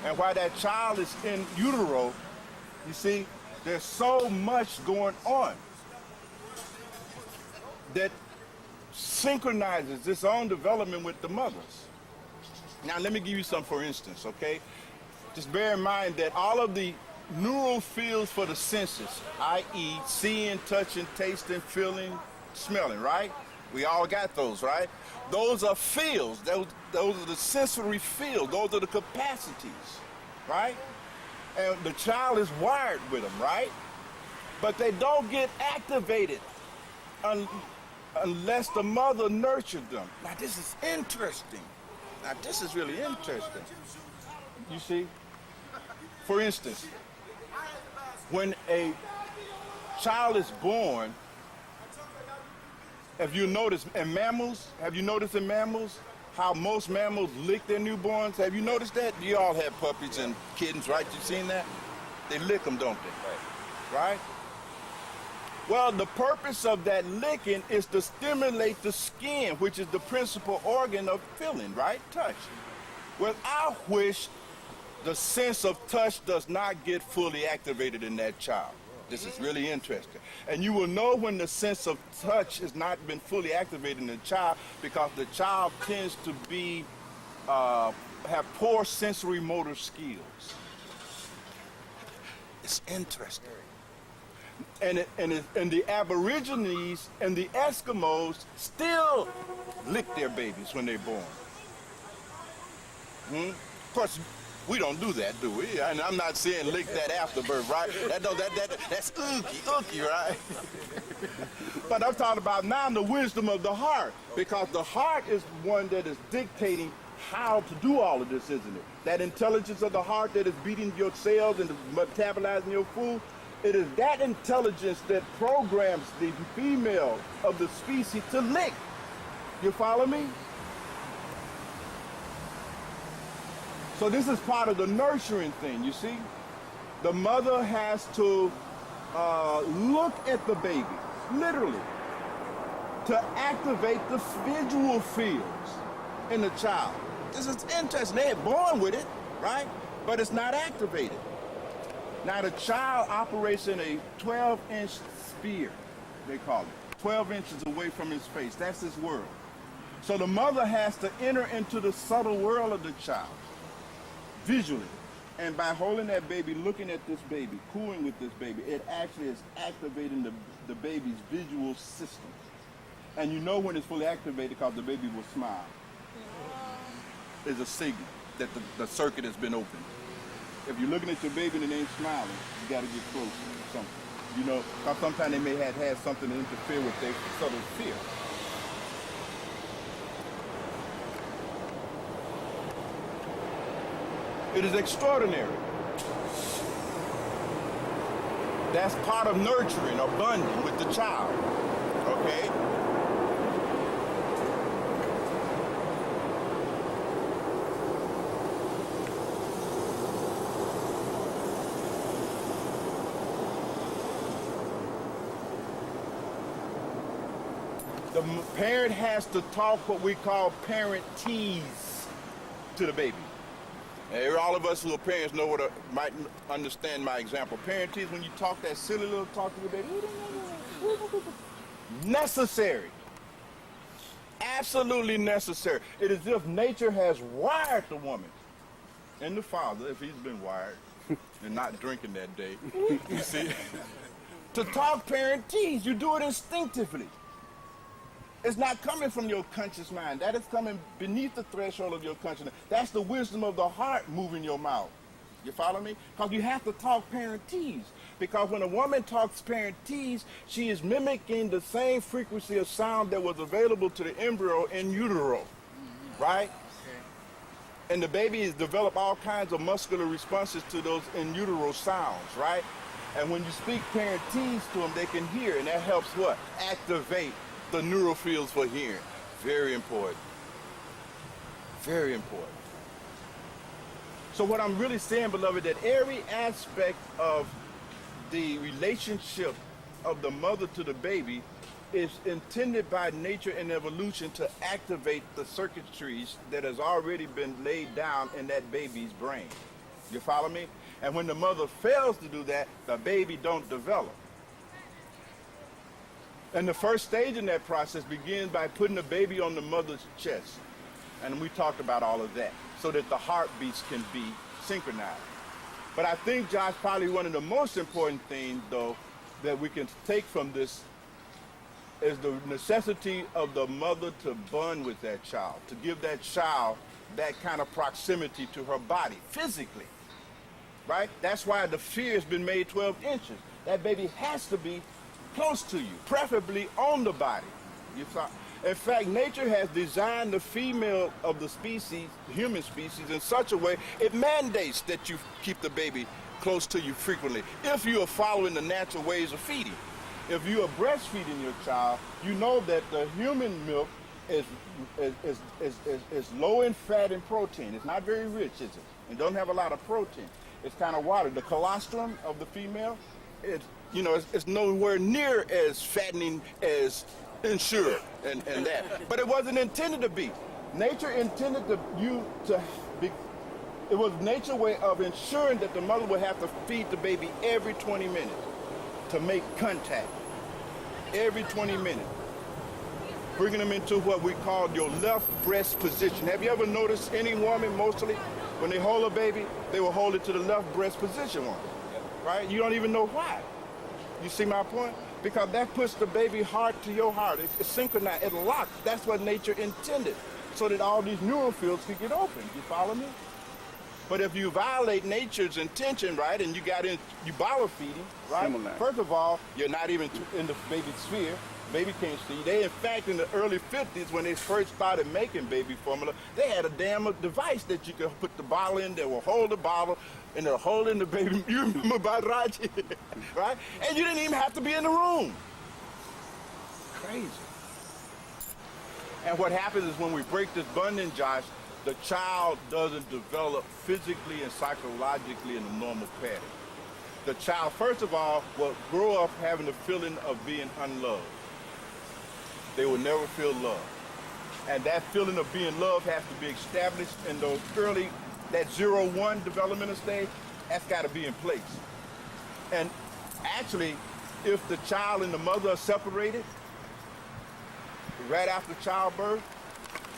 A: And while that child is in utero, you see, there's so much going on that synchronizes its own development with the mother's. Now, let me give you some for instance, okay? Just bear in mind that all of the neural fields for the senses, i.e. seeing, touching, tasting, feeling, smelling, right? We all got those, right? Those are fields. Those are the sensory fields. Those are the capacities, right? And the child is wired with them, right? But they don't get activated unless the mother nurtured them. Now, this is interesting. Now, this is really interesting. You see? For instance, when a child is born, If you notice in mammals, have you noticed in mammals how most mammals lick their newborns? Have you noticed that? You all have puppies and kittens, right? You've seen that? They lick them, don't they? Right? Well, the purpose of that licking is to stimulate the skin, which is the principal organ of feeling, right? Touch. Without which the sense of touch does not get fully activated in that child. This is really interesting. And you will know when the sense of touch has not been fully activated in the child because the child tends to be, have poor sensory motor skills. It's interesting. And the Aborigines and the Eskimos still lick their babies when they're born. Of course, we don't do that, do we? And I'm not saying lick that afterbirth, right? That's ooky, right? But I'm talking about now the wisdom of the heart, because the heart is one that is dictating how to do all of this, isn't it? That intelligence of the heart that is beating your cells and metabolizing your food, it is that intelligence that programs the female of the species to lick. You follow me? So this is part of the nurturing thing, you see? The mother has to look at the baby, literally, to activate the visual fields in the child. This is interesting. They're born with it, right? But it's not activated. Now the child operates in a 12-inch sphere, they call it. 12 inches away from his face. That's his world. So the mother has to enter into the subtle world of the child, visually. And by holding that baby, looking at this baby, cooing with this baby, it actually is activating the baby's visual system. And you know when it's fully activated because the baby will smile. It's a signal that the circuit has been opened. If you're looking at your baby and they ain't smiling, you got to get closer or something. You know, because sometimes they may have had something to interfere with their subtle fear. It is extraordinary. That's part of nurturing or bonding with the child, okay? The parent has to talk what we call parentese to the baby. And all of us who are parents know might understand my example. Parentese, when you talk that silly little talk to the baby, necessary. Absolutely necessary. It is as if nature has wired the woman and the father, if he's been wired and not drinking that day, you see, to talk parentese. You do it instinctively. It's not coming from your conscious mind. That is coming beneath the threshold of your consciousness. That's the wisdom of the heart moving your mouth. You follow me? Because you have to talk parentese. Because when a woman talks parentese, she is mimicking the same frequency of sound that was available to the embryo in utero. Right? And the baby has developed all kinds of muscular responses to those in utero sounds, right? And when you speak parentese to them, they can hear, and that helps what? Activate the neural fields for hearing. Very important. Very important. So what I'm really saying, beloved, that every aspect of the relationship of the mother to the baby is intended by nature and evolution to activate the circuitries that has already been laid down in that baby's brain. You follow me? And when the mother fails to do that, the baby don't develop. And the first stage in that process begins by putting the baby on the mother's chest. And we talked about all of that so that the heartbeats can be synchronized. But I think, Josh, probably one of the most important things, though, that we can take from this is the necessity of the mother to bond with that child, to give that child that kind of proximity to her body, physically, right? That's why the fear has been made 12 inches. That baby has to be close to you, preferably on the body. In fact, nature has designed the female of the species, the human species, in such a way it mandates that you keep the baby close to you frequently if you are following the natural ways of feeding. If you are breastfeeding your child, you know that the human milk is low in fat and protein. It's not very rich, is it? It doesn't have a lot of protein. It's kind of water. The colostrum of the female, it's nowhere near as fattening as Ensure and that. But it wasn't intended to be. Nature intended it was nature's way of ensuring that the mother would have to feed the baby every 20 minutes to make contact. Every 20 minutes. Bringing them into what we call your left breast position. Have you ever noticed any woman, mostly, when they hold a baby, they will hold it to the left breast position, right? You don't even know why. You see my point? Because that puts the baby heart to your heart. It's synchronized, it locks. That's what nature intended, so that all these neural fields could get open. You follow me? But if you violate nature's intention, right, and you bottle feeding, right?
E: Similar.
A: First of all, you're not even in the baby sphere. Baby can't see. They, in fact, in the early 50s, when they first started making baby formula, they had a damn device that you could put the bottle in that will hold the bottle and they'll hold in the baby. You remember about Raji, right? And you didn't even have to be in the room. Crazy. And what happens is when we break this bonding, Josh, the child doesn't develop physically and psychologically in a normal pattern. The child, first of all, will grow up having the feeling of being unloved. They will never feel love. And that feeling of being loved has to be established in those early, that 0-1 developmental stage. That's got to be in place. And actually, if the child and the mother are separated, right after childbirth,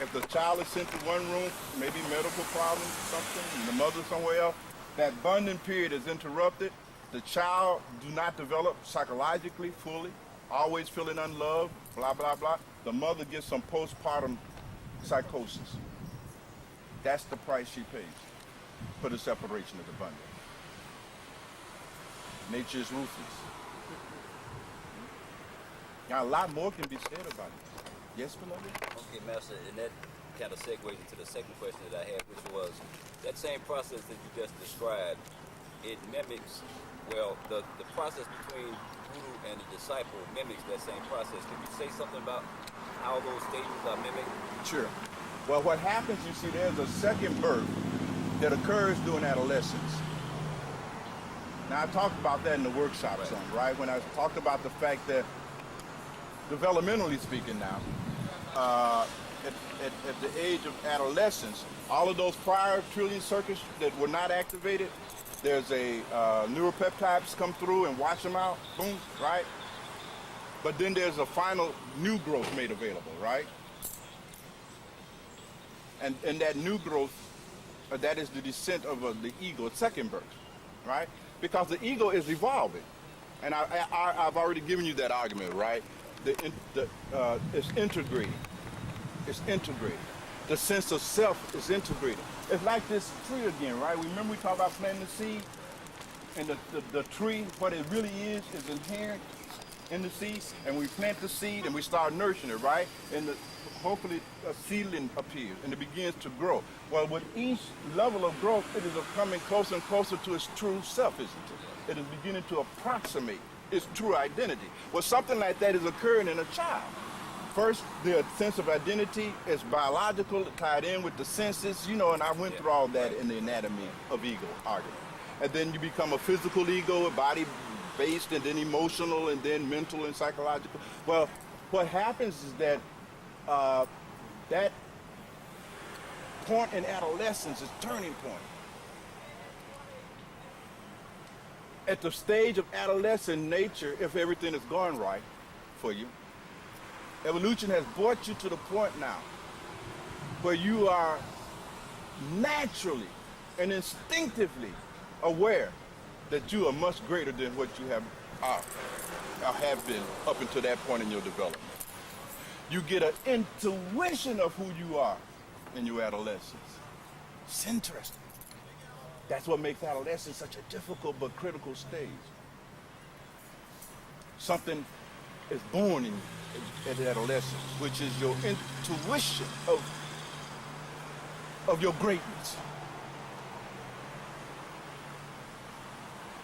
A: if the child is sent to one room, maybe medical problems or something, and the mother somewhere else, that bonding period is interrupted. The child do not develop psychologically fully, always feeling unloved, blah, blah, blah. The mother gets some postpartum psychosis. That's the price she pays for the separation of the bonding. Nature is ruthless. Now, a lot more can be said about it. Yes, beloved?
H: Okay, Master, and that kind of segues into the second question that I had, which was that same process that you just described, it mimics, well, the process between Guru and the disciple mimics that same process. Can you say something about how those stages are mimicked?
A: Sure. Well, what happens, you see, there's a second birth that occurs during adolescence. Now, I talked about that in the workshop some, right? When I talked about the fact that, developmentally speaking now, at the age of adolescence, all of those prior trillion circuits that were not activated, there's a neuropeptides come through and wash them out, boom, right? But then there's a final new growth made available, right? And that new growth, that is the descent of the ego, second birth, right? Because the ego is evolving. And I've already given you that argument, right? It's integrating. It's integrated. The sense of self is integrated. It's like this tree again, right? Remember we talked about planting the seed? And the tree, what it really is inherent in the seed. And we plant the seed and we start nurturing it, right? And hopefully a seedling appears and it begins to grow. Well, with each level of growth, it is coming closer and closer to its true self, isn't it? It is beginning to approximate its true identity. Well, something like that is occurring in a child. First, the sense of identity is biological, tied in with the senses, and I went through all that in the anatomy of ego argument. And then you become a physical ego, a body-based, and then emotional, and then mental and psychological. Well, what happens is that that point in adolescence is turning point. At the stage of adolescent nature, if everything is going right for you, evolution has brought you to the point now where you are naturally and instinctively aware that you are much greater than what you have been up until that point in your development. You get an intuition of who you are in your adolescence. It's interesting. That's what makes adolescence such a difficult but critical stage. Something is born in you at adolescence, which is your intuition of your greatness.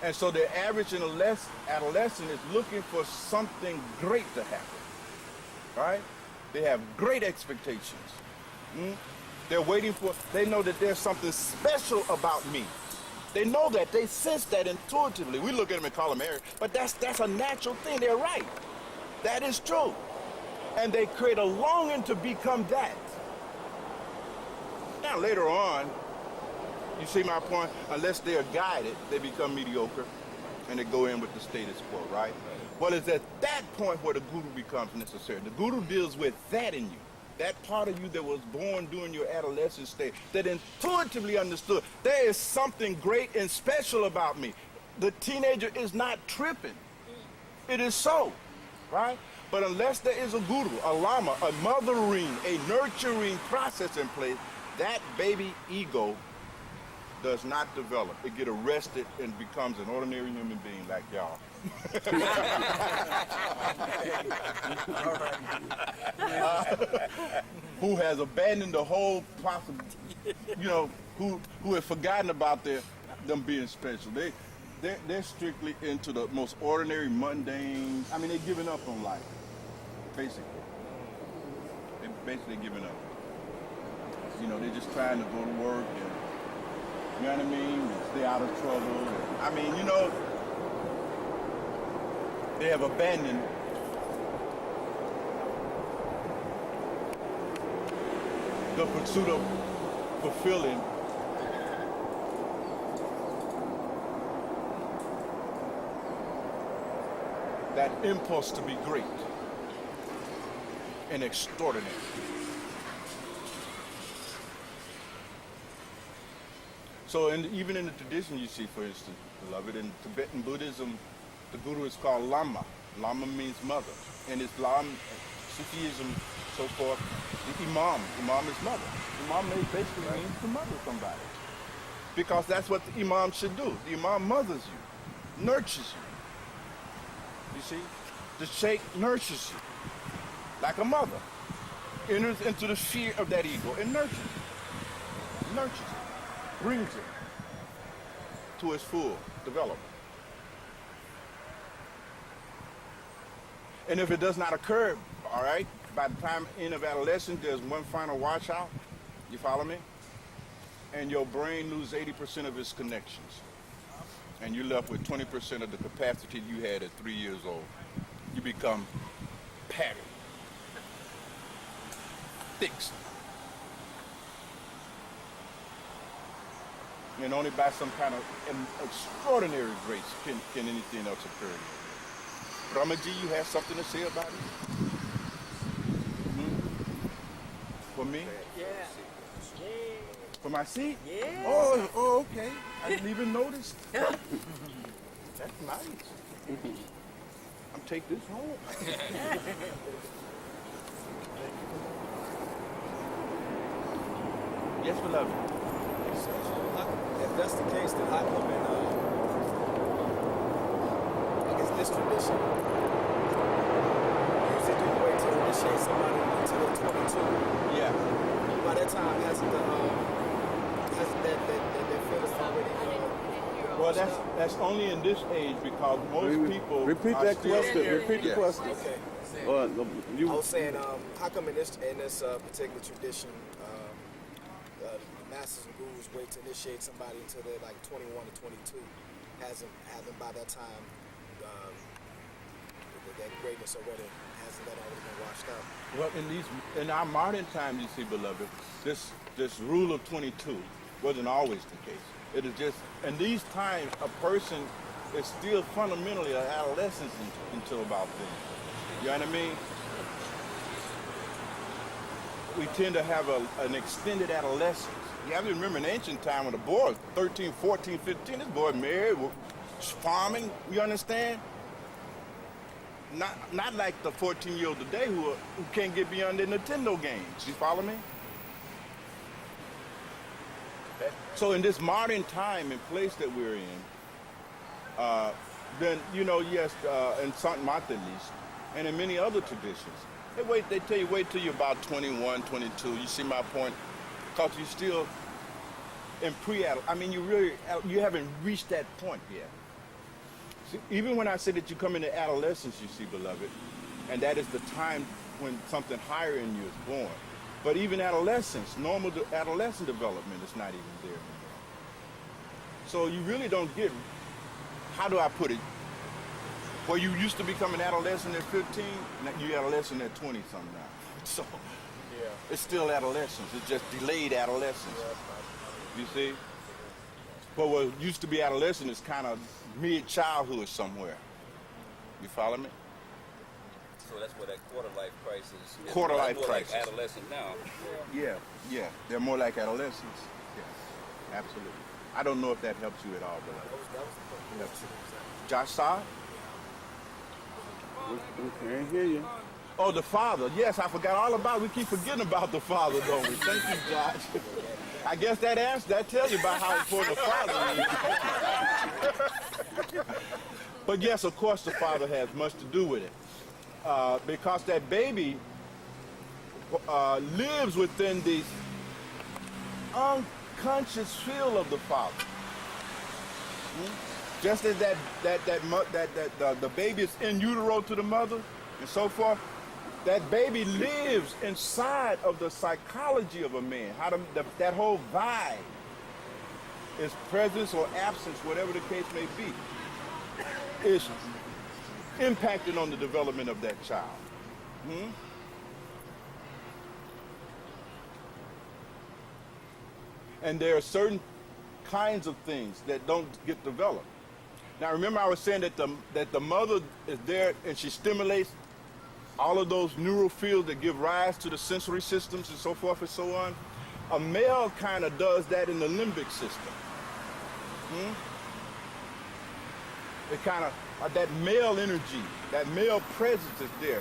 A: And so the average adolescent is looking for something great to happen, right? They have great expectations. They're waiting for, they know that there's something special about me. They know that, they sense that intuitively. We look at them and call them arrogant, but that's a natural thing. They're right. That is true. And they create a longing to become that. Now later on, you see my point? Unless they are guided, they become mediocre and they go in with the status quo, right? Well, it's at that point where the guru becomes necessary. The guru deals with that in you. That part of you that was born during your adolescent stage, that intuitively understood, there is something great and special about me. The teenager is not tripping. It is so, right? But unless there is a guru, a lama, a mothering, a nurturing process in place, that baby ego does not develop. It gets arrested and becomes an ordinary human being like y'all. Who has abandoned the whole possible, who have forgotten about them being special. They're strictly into the most ordinary, mundane. I mean, they're giving up on life, basically. They're basically giving up. They're just trying to go to work and, you know what I mean, and stay out of trouble. I mean, they have abandoned the pursuit of fulfilling that impulse to be great and extraordinary. So even in the tradition you see, for instance, beloved, in Tibetan Buddhism, the guru is called Lama. Lama means mother. In Islam, Sufism, so forth, the Imam. Imam is mother. Imam basically means to mother somebody. Because that's what the Imam should do. The Imam mothers you, nurtures you. You see? The Sheikh nurtures you like a mother. Enters into the sphere of that ego and nurtures it. Nurtures it. Brings it to its full development. And if it does not occur, all right, by the time end of adolescence, there's one final washout. You follow me? And your brain loses 80% of its connections. And you're left with 20% of the capacity you had at 3 years old. You become patterned, fixed. And only by some kind of extraordinary grace can anything else occur. Brahmaji, you have something to say about it? For me?
F: Yeah.
A: For my seat?
F: Yeah.
A: Oh, okay. I didn't even notice. That's nice. I'll take this home. Yes, beloved.
I: If that's the case, then how come in, I guess this tradition, usually do you wait to initiate somebody until they're 22?
A: Yeah.
I: By that time, hasn't that feelings already?
A: Well, that's only in this age because most people
E: repeat
A: are
E: that
A: still,
E: question. Repeat the question.
I: Okay.
E: You,
I: I was saying, how come in this particular tradition, the masters and gurus wait to initiate somebody until they're like 21 or 22, haven't by that time that greatness already been washed out?
A: well, in our modern times, you see, beloved, this rule of 22 wasn't always the case. It is just, in these times, a person is still fundamentally an adolescent until about then. You know what I mean? We tend to have an extended adolescence. You have to remember in ancient time when a boy was 13, 14, 15, this boy married, farming, you understand? Not like the 14-year-old today who can't get beyond their Nintendo games. You follow me? So in this modern time and place that we're in, then, yes, in Sant Mat at least, and in many other traditions, they tell you wait till you're about 21, 22. You see my point? Because you're still in pre-adult. I mean, you haven't reached that point yet. See, even when I say that you come into adolescence, you see, beloved, and that is the time when something higher in you is born. But even adolescence, normal adolescent development is not even there anymore. So you really don't get, how do I put it? Where you used to become an adolescent at 15, now you're adolescent at 20-something now. So
C: Yeah.
A: it's still adolescence. It's just delayed adolescence. You see? But what used to be adolescent is kind of mid-childhood somewhere. You follow me?
H: So that's where that quarter life crisis is.
A: Quarter life
H: more
A: crisis.
H: like adolescent now.
A: Yeah. They're more like adolescents. Yeah, absolutely. I don't know if that helps you at all, but
I: That was the point.
A: Josh saw it?
E: We can't hear you.
A: Oh, the father. Yes, I forgot all about it. We keep forgetting about the father, don't we? Thank you, Josh. I guess that tells you about how important the father is. But yes, of course, the father has much to do with it. Because that baby lives within the unconscious feel of the father. Just as the baby is in utero to the mother and so forth, that baby lives inside of the psychology of a man. That whole vibe, is presence or absence, whatever the case may be, is impacting on the development of that child. And there are certain kinds of things that don't get developed. Now remember I was saying that the mother is there and she stimulates all of those neural fields that give rise to the sensory systems and so forth and so on. A male kind of does that in the limbic system. It kind of, that male energy, that male presence is there,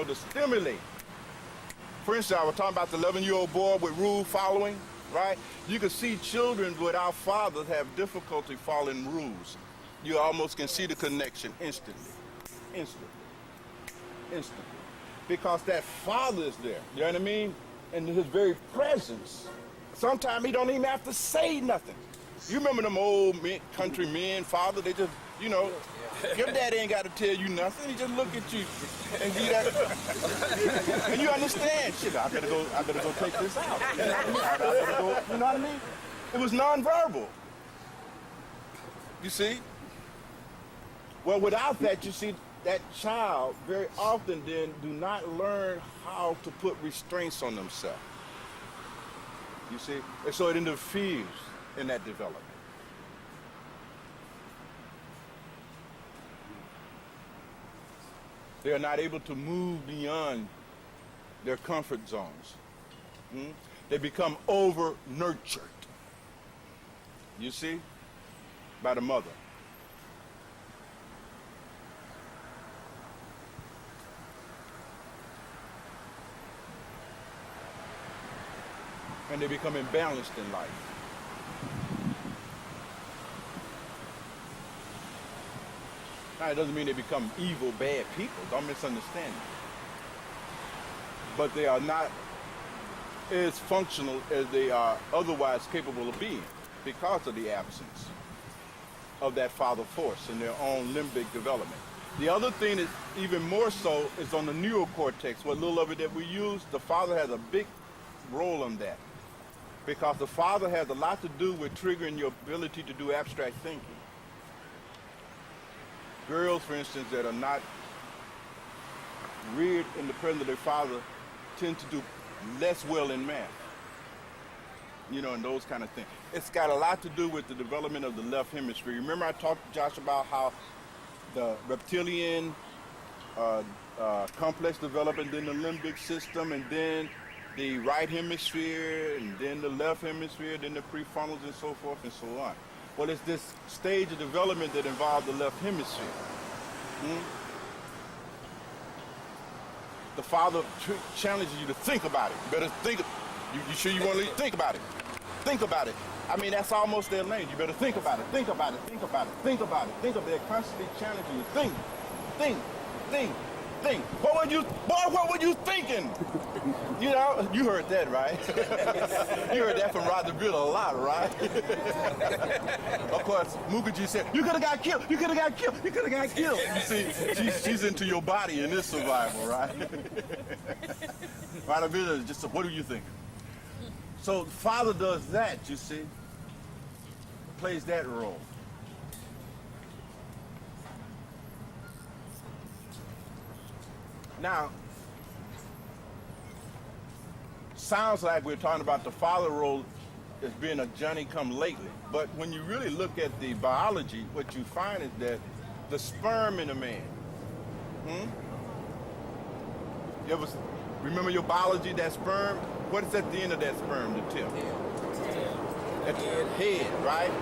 A: to stimulate. For instance, I was talking about the 11-year-old boy with rule following, right? You can see children without fathers have difficulty following rules. You almost can see the connection instantly. Because that father is there, you know what I mean? And his very presence, sometimes he don't even have to say nothing. You remember them old country men, father, they just, your daddy ain't got to tell you nothing. He just look at you and give you that. And you understand, shit, I better go take this out. I better go, you know what I mean? It was nonverbal. You see? Well, without that, you see, that child very often then do not learn how to put restraints on themselves. You see? And so it interferes in that development. They are not able to move beyond their comfort zones. They become over-nurtured. You see? By the mother. And they become imbalanced in life. Now, it doesn't mean they become evil, bad people. Don't misunderstand me. But they are not as functional as they are otherwise capable of being because of the absence of that father force in their own limbic development. The other thing is even more so is on the neocortex. What little of it that we use, the father has a big role in that. Because the father has a lot to do with triggering your ability to do abstract thinking. Girls, for instance, that are not reared in the presence of their father tend to do less well in math. And those kind of things. It's got a lot to do with the development of the left hemisphere. Remember I talked to Josh about how the reptilian complex developed in the limbic system, and then the right hemisphere, and then the left hemisphere, then the prefrontals, and so forth and so on. Well, it's this stage of development that involves the left hemisphere. The father challenges you to think about it. You better think. You sure you want to think about it? Think about it. I mean, that's almost their language. You better think about it. Think about it. Think about it. Think about it. Think about it. They're constantly challenging you. Think. think? What were you thinking? You know, you heard that, right? You heard that from Roger Bill a lot, right? Of course, Mukherjee said, you could have got killed, you could have got killed, you could have got killed. You see, she's into your body in this survival, right? Roger Bill is just, what do you think? So father does that, you see, plays that role. Now, sounds like we're talking about the father role as being a Johnny-come-lately, but when you really look at the biology, what you find is that the sperm in a man, you ever remember your biology, that sperm? What is at the end of that sperm, the tip? At the head, right?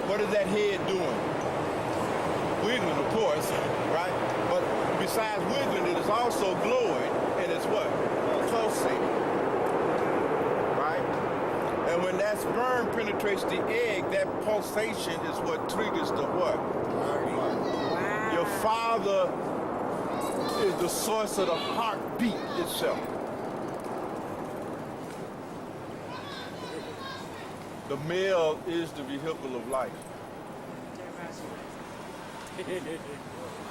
A: What is that head doing? Wiggling, of course, right? But besides wiggling, it is also glowing, and it's what? Pulsating, right? And when that sperm penetrates the egg, that pulsation is what triggers the what? Wow. Your father is the source of the heartbeat itself. The male is the vehicle of life.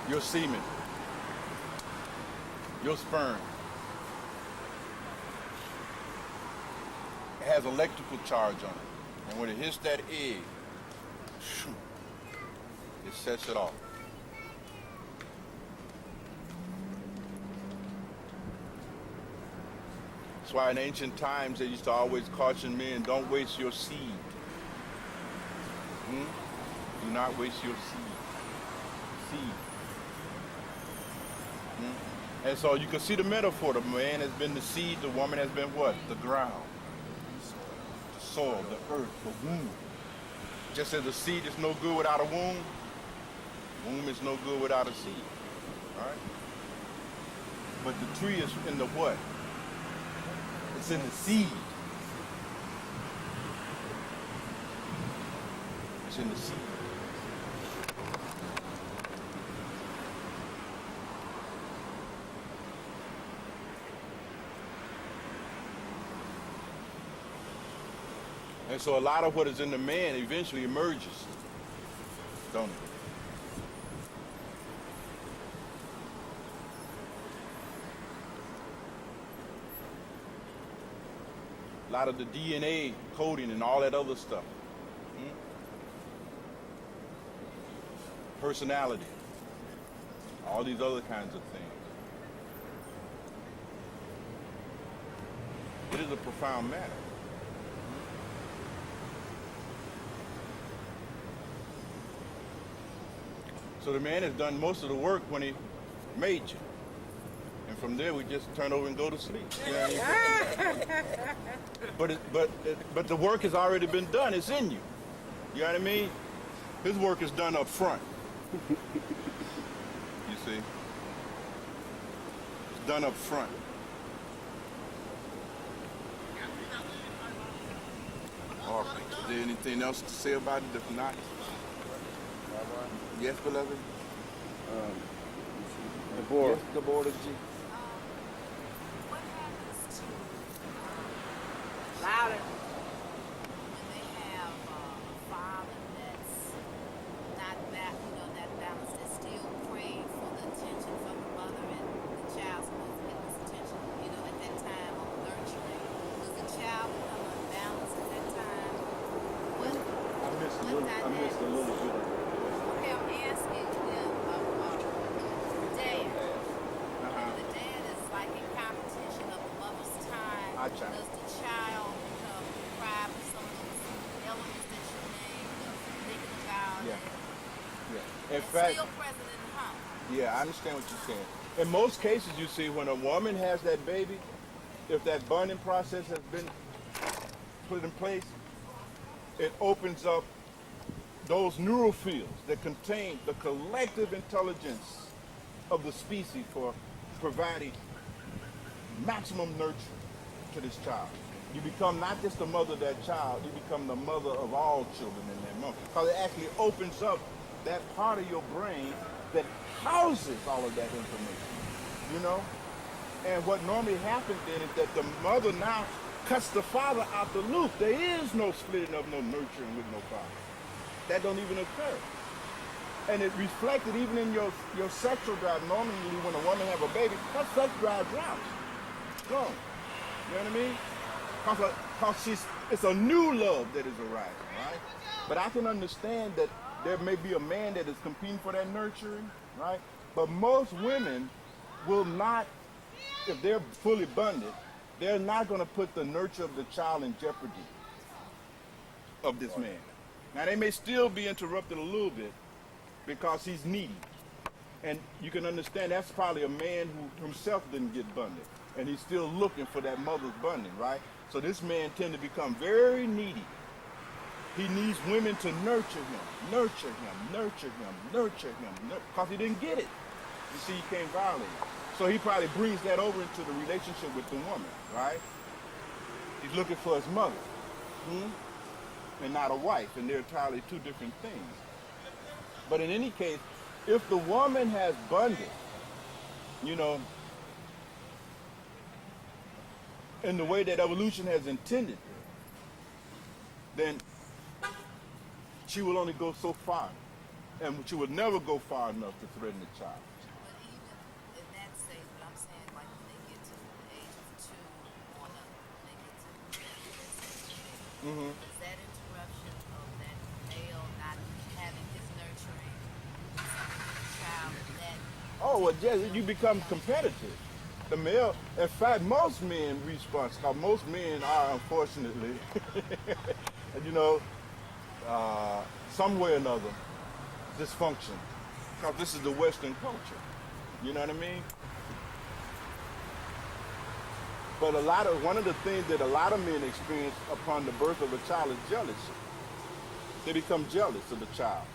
A: Your semen, your sperm, it has electrical charge on it. And when it hits that egg, it sets it off. That's why in ancient times they used to always caution men, don't waste your seed. Do not waste your seed. And so you can see the metaphor. The man has been the seed, the woman has been what? The ground, the soil, the earth, the womb. Just as the seed is no good without a womb, the womb is no good without a seed. All right? But the tree is in the what? It's in the seed. It's in the seed. And so a lot of what is in the man eventually emerges, don't it? A lot of the DNA coding and all that other stuff. Personality. All these other kinds of things. It is a profound matter. So the man has done most of the work when he made you. And from there we just turn over and go to sleep. You know what I mean? But the work has already been done. It's in you. You know what I mean? His work is done up front. You see? It's done up front. All right. Is there anything else to say about it? If not, yes, beloved?
E: The board.
A: Yes, the board of G.
G: What happens to
J: Louder.
G: when they have a father that's not that, that balance, that's still praying for the attention from the mother and the child's supposed to get this attention, at that time of nurturing. Does the child become unbalanced at that time?
A: I missed a little bit.
G: Okay, I'm asking them the dad. The dad is like in competition of the mother's time. Does the child become deprived of some of those elements that you named, of thinking about it?
A: Yeah. In
G: It's
A: fact,
G: still present in the home.
A: yeah, I understand what you're saying. In most cases, you see, when a woman has that baby, if that bonding process has been put in place, it opens up those neural fields that contain the collective intelligence of the species for providing maximum nurture to this child. You become not just the mother of that child, you become the mother of all children in that moment. Because it actually opens up that part of your brain that houses all of that information. you know? And what normally happens then is that the mother now cuts the father out the loop. There is no splitting up, no nurturing with no father. That don't even occur. And it reflected even in your sexual drive. Normally when a woman have a baby, her sex drive drops. Gone. You know what I mean? Because it's a new love that is arising, right? But I can understand that there may be a man that is competing for that nurturing, right? But most women will not, if they're fully bonded, they're not going to put the nurture of the child in jeopardy of this man. Now they may still be interrupted a little bit because he's needy. And you can understand that's probably a man who himself didn't get bonded. And he's still looking for that mother's bonding, right? So this man tend to become very needy. He needs women to nurture him, because he didn't get it. You see, he can't violate it. So he probably brings that over into the relationship with the woman, right? He's looking for his mother, and not a wife, and they're entirely two different things. But in any case, if the woman has bonded, you know, in the way that evolution has intended, then she will only go so far, and she would never go far enough to threaten the child.
G: But even in that stage, but I'm saying like when they get to the age of 2 on up, when they get to is that interruption of that male not having his nurturing something with the child that
A: Oh, well, yes, you become competitive. The male, in fact, most men respond, because most men are, unfortunately, you know, some way or another, dysfunction. Because this is the Western culture. You know what I mean? But one of the things that a lot of men experience upon the birth of a child is jealousy. They become jealous of the child.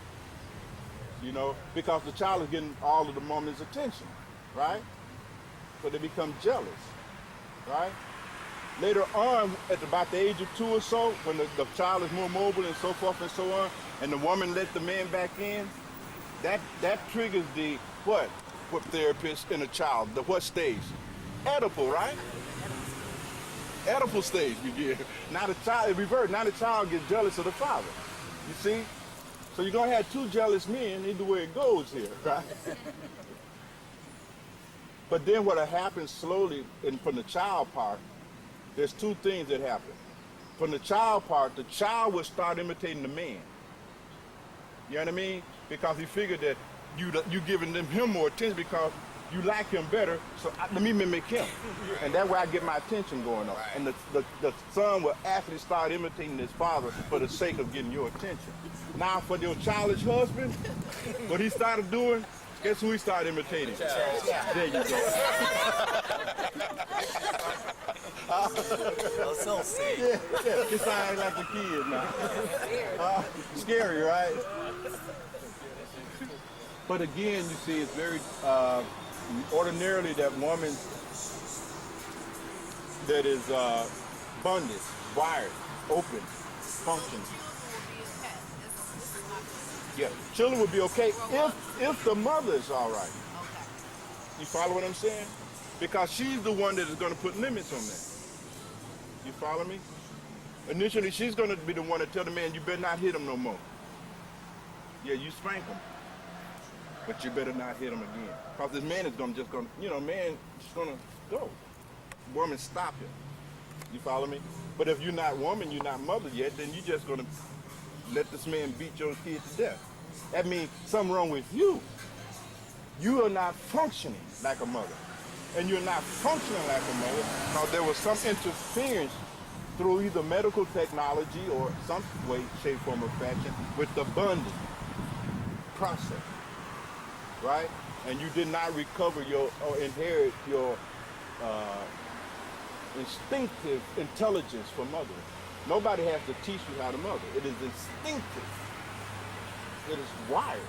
A: You know, because the child is getting all of the woman's attention, right? So they become jealous, right? Later on, at about the age of 2 or so, when the child is more mobile and so forth and so on, and the woman let the man back in, that triggers the what therapist in a child? The what stage? Oedipal, right? Oedipal stage begin. Now the child, it reverts. Now the child gets jealous of the father. You see? So you're gonna have two jealous men, either way it goes here, right? But then what happens slowly, and from the child part, there's two things that happen. From the child part, the child will start imitating the man. You know what I mean? Because he figured that you giving him more attention because you like him better, so let me mimic him. And that way I get my attention going on. And the son will actually start imitating his father for the sake of getting your attention. Now for your childish husband, what he started doing, guess who he started imitating? There you go. Yeah, he sounds like a kid now. Scary, right? But again, you see, it's very ordinarily that woman that is bonded, wired, open, functions. Yeah, children would be okay if the mother is all right. You follow what I'm saying? Because she's the one that is going to put limits on that. You follow me? Initially, she's going to be the one to tell the man, you better not hit him no more. Yeah, you spank him, but you better not hit him again. Because this man is man just going to go. Woman, stop him. You follow me? But if you're not woman, you're not mother yet, then you're just going to let this man beat your kid to death. That means something wrong with you. You are not functioning like a mother. And you're not functioning like a mother because there was some interference through either medical technology or some way, shape, form, or fashion with the bonding process, right? And you did not recover or inherit your instinctive intelligence from mothering. Nobody has to teach you how to mother. It is instinctive. It is wired,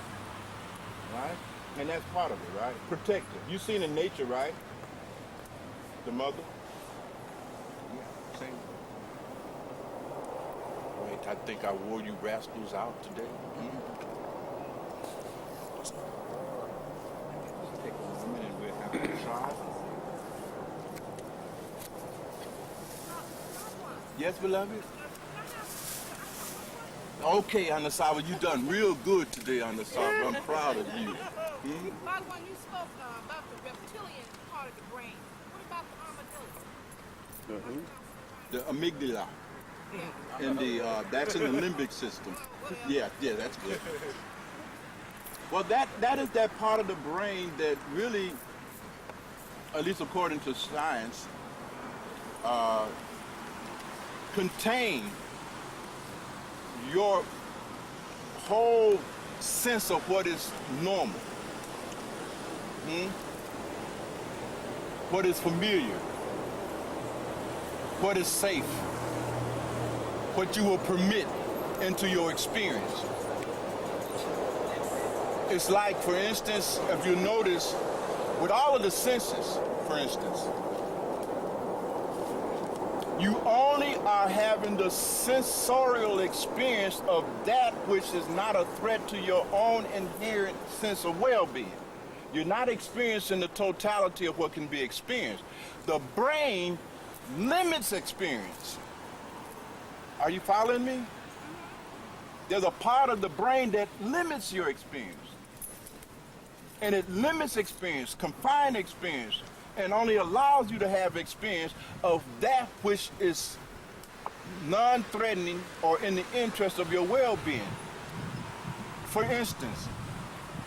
A: right? And that's part of it, right? Protective. You've seen in nature, right? The mother. Yeah, same. Wait, I think I wore you rascals out today. take just a minute and we'll have a shot. Yes, beloved? Okay, Anasawa, you done real good today, Anasawa. I'm proud of you.
J: Bhagwan, you spoke about the reptilian part of the brain. What about the armadillo?
A: The amygdala. And that's in the limbic system. Yeah, that's good. Well, that is that part of the brain that really, at least according to science, contain your whole sense of what is normal, what is familiar, what is safe, what you will permit into your experience. It's like, for instance, if you notice, with all of the senses, for instance, you only are having the sensorial experience of that which is not a threat to your own inherent sense of well-being. You're not experiencing the totality of what can be experienced. The brain limits experience. Are you following me? There's a part of the brain that limits your experience. And it limits experience, confines experience, and only allows you to have experience of that which is non-threatening or in the interest of your well-being. For instance,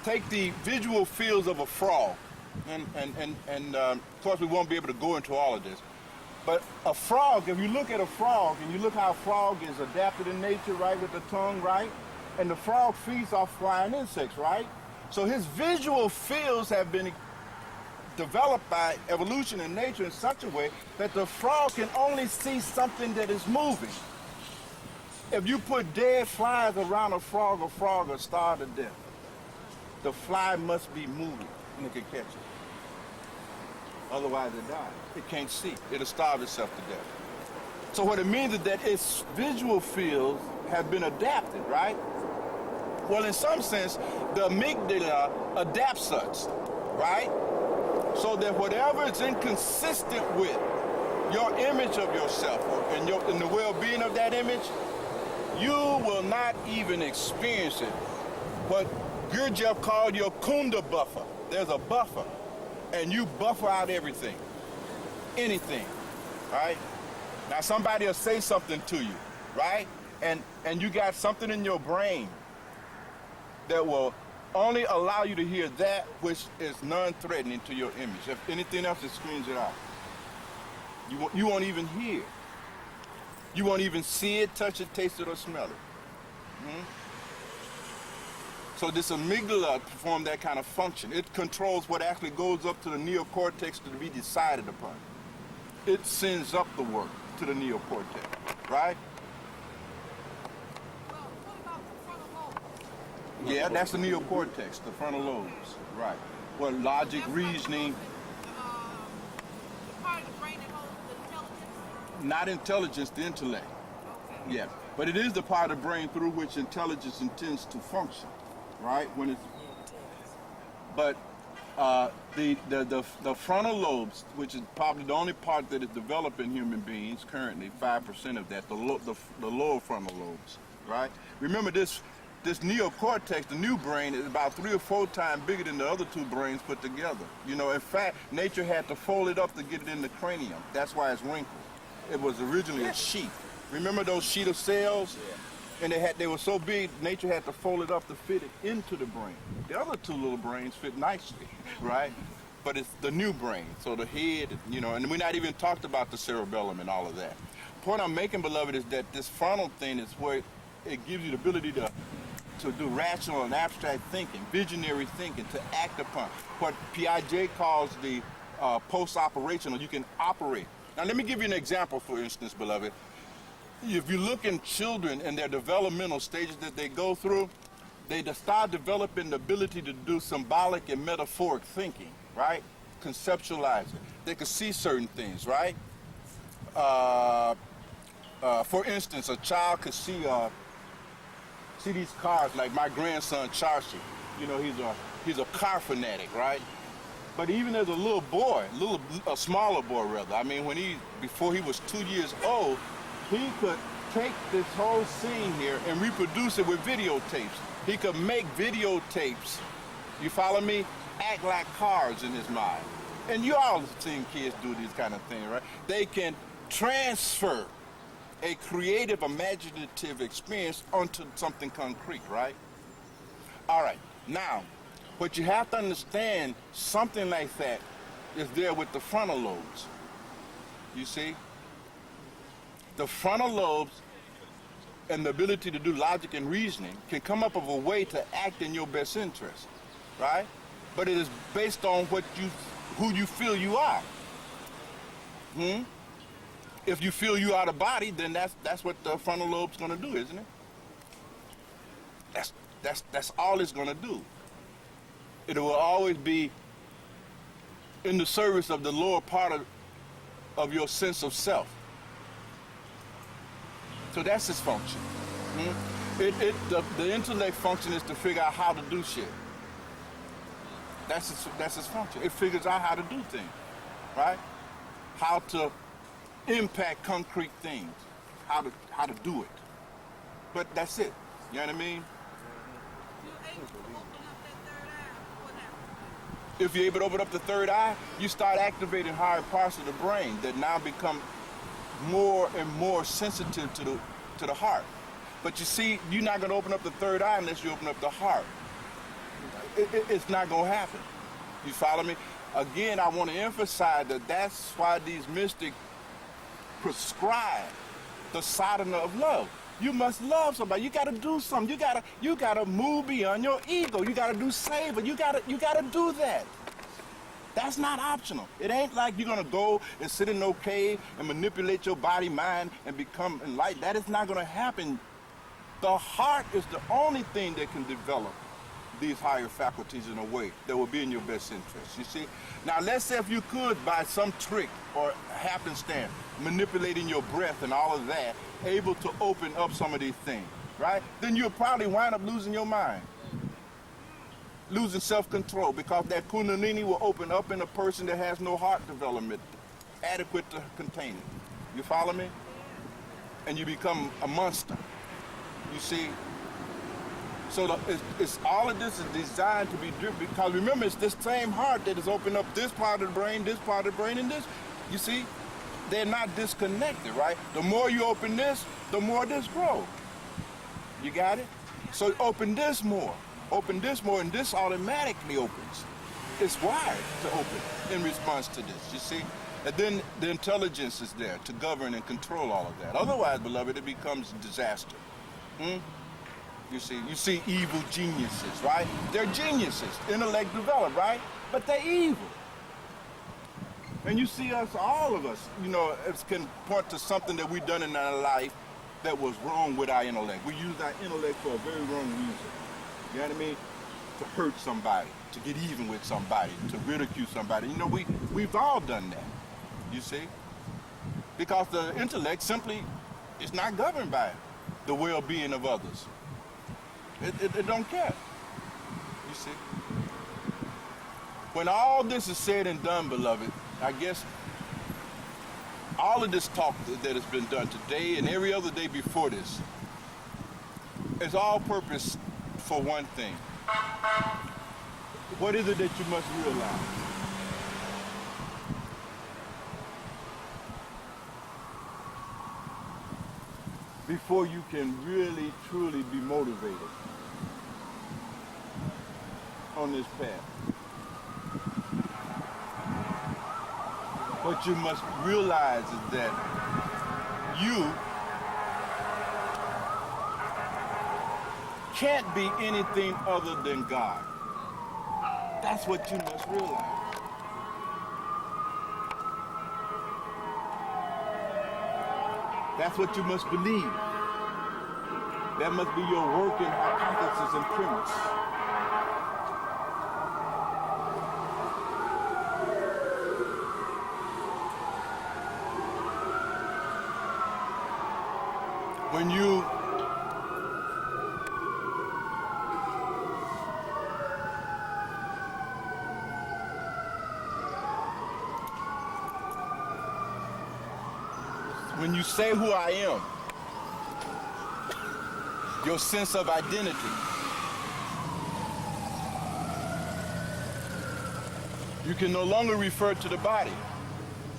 A: take the visual fields of a frog, and of course we won't be able to go into all of this, but a frog, if you look at a frog and you look how a frog is adapted in nature, right, with the tongue, right, and the frog feeds off flying insects, right, so his visual fields have been developed by evolution in nature in such a way that the frog can only see something that is moving. If you put dead flies around a frog will starve to death. The fly must be moving and it can catch it. Otherwise it dies. It can't see. It'll starve itself to death. So what it means is that its visual fields have been adapted, right? Well, in some sense, the amygdala adapts us, right? So that whatever is inconsistent with your image of yourself and the well-being of that image, you will not even experience it. What Gurdjieff called your kunda buffer. There's a buffer, and you buffer out everything, anything, right? Now somebody will say something to you, right? And you got something in your brain that will only allow you to hear that which is non-threatening to your image. If anything else, it screens it out. You won't even hear. You won't even see it, touch it, taste it, or smell it. So this amygdala performs that kind of function. It controls what actually goes up to the neocortex to be decided upon. It sends up the work to the neocortex, right?
J: Well, what about the frontal lobe?
A: Yeah, that's the neocortex, the frontal lobes, right. Well, logic,
J: That's
A: reasoning.
J: the part of the brain that holds the intelligence?
A: Not intelligence, the intellect.
J: Okay.
A: Yeah, but it is the part of the brain through which intelligence intends to function, right? When it's, but the frontal lobes, which is probably the only part that is developed in human beings currently, 5% of that, the lower frontal lobes, right? Remember this neocortex, the new brain, is about 3 or 4 times bigger than the other 2 brains put together. You know, in fact, nature had to fold it up to get it in the cranium. That's why it's wrinkled. It was originally a sheet. Remember those sheet of cells? And they were so big, nature had to fold it up to fit it into the brain. The other 2 little brains fit nicely, right? But it's the new brain, so the head, you know, and we're not even talked about the cerebellum and all of that. The point I'm making, beloved, is that this frontal thing is where it gives you the ability to do rational and abstract thinking, visionary thinking, to act upon what Piaget calls the post-operational. You can operate. Now, let me give you an example, for instance, beloved. If you look in children and their developmental stages that they go through, they start developing the ability to do symbolic and metaphoric thinking, right? Conceptualizing. They can see certain things, right? For instance, a child could see these cars, like my grandson Charcy. You know, he's a car fanatic, right? But even as a little boy, a smaller boy rather, I mean, before he was 2 years old, he could take this whole scene here and reproduce it with videotapes. He could make videotapes, you follow me, act like cars in his mind. And you all have seen kids do these kind of things, right? They can transfer a creative, imaginative experience onto something concrete, right? All right, now, what you have to understand, something like that is there with the frontal lobes. You see? The frontal lobes and the ability to do logic and reasoning can come up with a way to act in your best interest, right? But it is based on who you feel you are. If you feel you are the body, then that's what the frontal lobe's gonna do, isn't it? That's all it's gonna do. It will always be in the service of the lower part of your sense of self. So that's its function. The intellect function is to figure out how to do shit. That's its function. It figures out how to do things, right? How to impact concrete things, how to do it. But that's it. You know what I mean? If you're able to open up the third eye, you start activating higher parts of the brain that now become more and more sensitive to the heart. But you see, you're not going to open up the third eye unless you open up the heart. It's not going to happen. You follow me? Again, I want to emphasize that that's why these mystics prescribe the sadhana of love. You must love somebody. You got to do something. You got to move beyond your ego. You got to do savor. You got to do that. That's not optional. It ain't like you're going to go and sit in no cave and manipulate your body, mind, and become enlightened. That is not going to happen. The heart is the only thing that can develop these higher faculties in a way that will be in your best interest, you see? Now, let's say if you could, by some trick or happenstance, manipulating your breath and all of that, able to open up some of these things, right? Then you'll probably wind up losing your mind, losing self-control, because that kundalini will open up in a person that has no heart development adequate to contain it. You follow me? And you become a monster, you see? So it's all of this is designed to be driven, because remember, it's this same heart that has opened up this part of the brain, this part of the brain, and this. You see, they're not disconnected, right? The more you open this, the more this grows. You got it? So open this more, and this automatically opens. It's wired to open in response to this, you see? And then the intelligence is there to govern and control all of that. Otherwise, beloved, it becomes disaster. You see evil geniuses, right? They're geniuses, intellect developed, right? But they're evil. And you see us, all of us, you know, it can point to something that we've done in our life that was wrong with our intellect. We used our intellect for a very wrong reason. You know what I mean? To hurt somebody, to get even with somebody, to ridicule somebody. You know, we've all done that, you see? Because the intellect simply is not governed by the well-being of others. It don't care, you see. When all this is said and done, beloved, I guess all of this talk that has been done today and every other day before this is all purpose for one thing. What is it that you must realize? Before you can really, truly be motivated on this path. What you must realize is that you can't be anything other than God. That's what you must realize. That's what you must believe. That must be your working hypothesis and premise. When you when you say who I am, your sense of identity, you can no longer refer to the body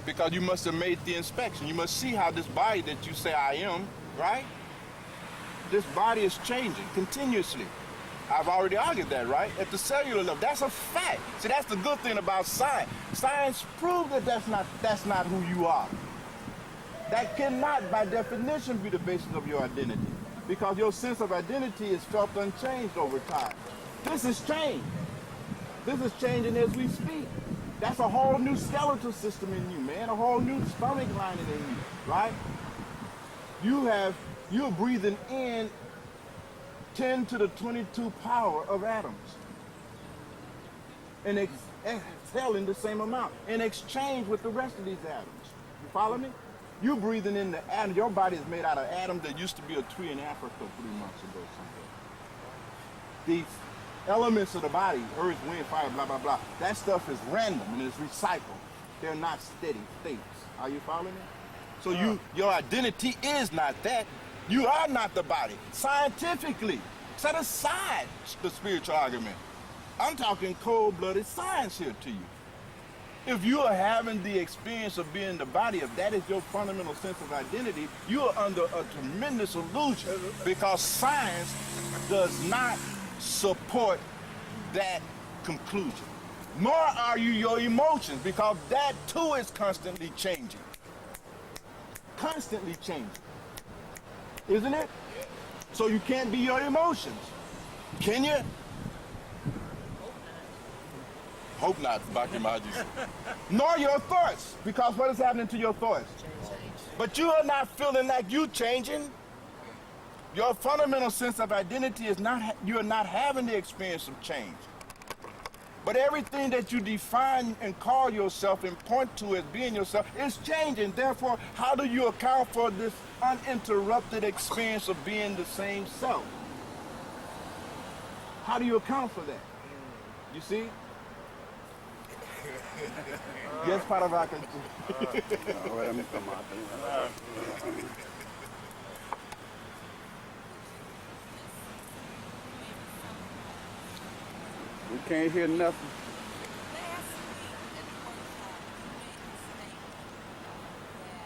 A: because you must have made the inspection. You must see how this body that you say I am, right? This body is changing continuously. I've already argued that, right? At the cellular level, that's a fact. See, that's the good thing about science. Science proves that that's not who you are. That cannot, by definition, be the basis of your identity, because your sense of identity is felt unchanged over time. This is change. This is changing as we speak. That's a whole new skeletal system in you, man. A whole new stomach lining in you, right? You're breathing in 10 to the 22 power of atoms and exhaling the same amount in exchange with the rest of these atoms. You follow me? You're breathing in the atom. Your body is made out of atoms that used to be a tree in Afrika 3 months ago somewhere. These elements of the body, earth, wind, fire, blah, blah, blah, that stuff is random and it's recycled. They're not steady states. Are you following me? So your identity is not that. You are not the body. Scientifically, set aside the spiritual argument. I'm talking cold-blooded science here to you. If you are having the experience of being the body, if that is your fundamental sense of identity, you are under a tremendous illusion, because science does not support that conclusion. Nor are you your emotions, because that too is constantly changing. Constantly changing. Isn't it? So you can't be your emotions. Can you? Hope not, Bhakti Mahaji. Nor your thoughts, because what is happening to your thoughts? But you are not feeling like you changing. Your fundamental sense of identity is not, you are not having the experience of change. But everything that you define and call yourself and point to as being yourself is changing. Therefore, how do you account for this uninterrupted experience of being the same self? How do you account for that? You see? Yes, Paravaka.
E: We can't hear nothing.
G: Last week at the workshop, you made a statement that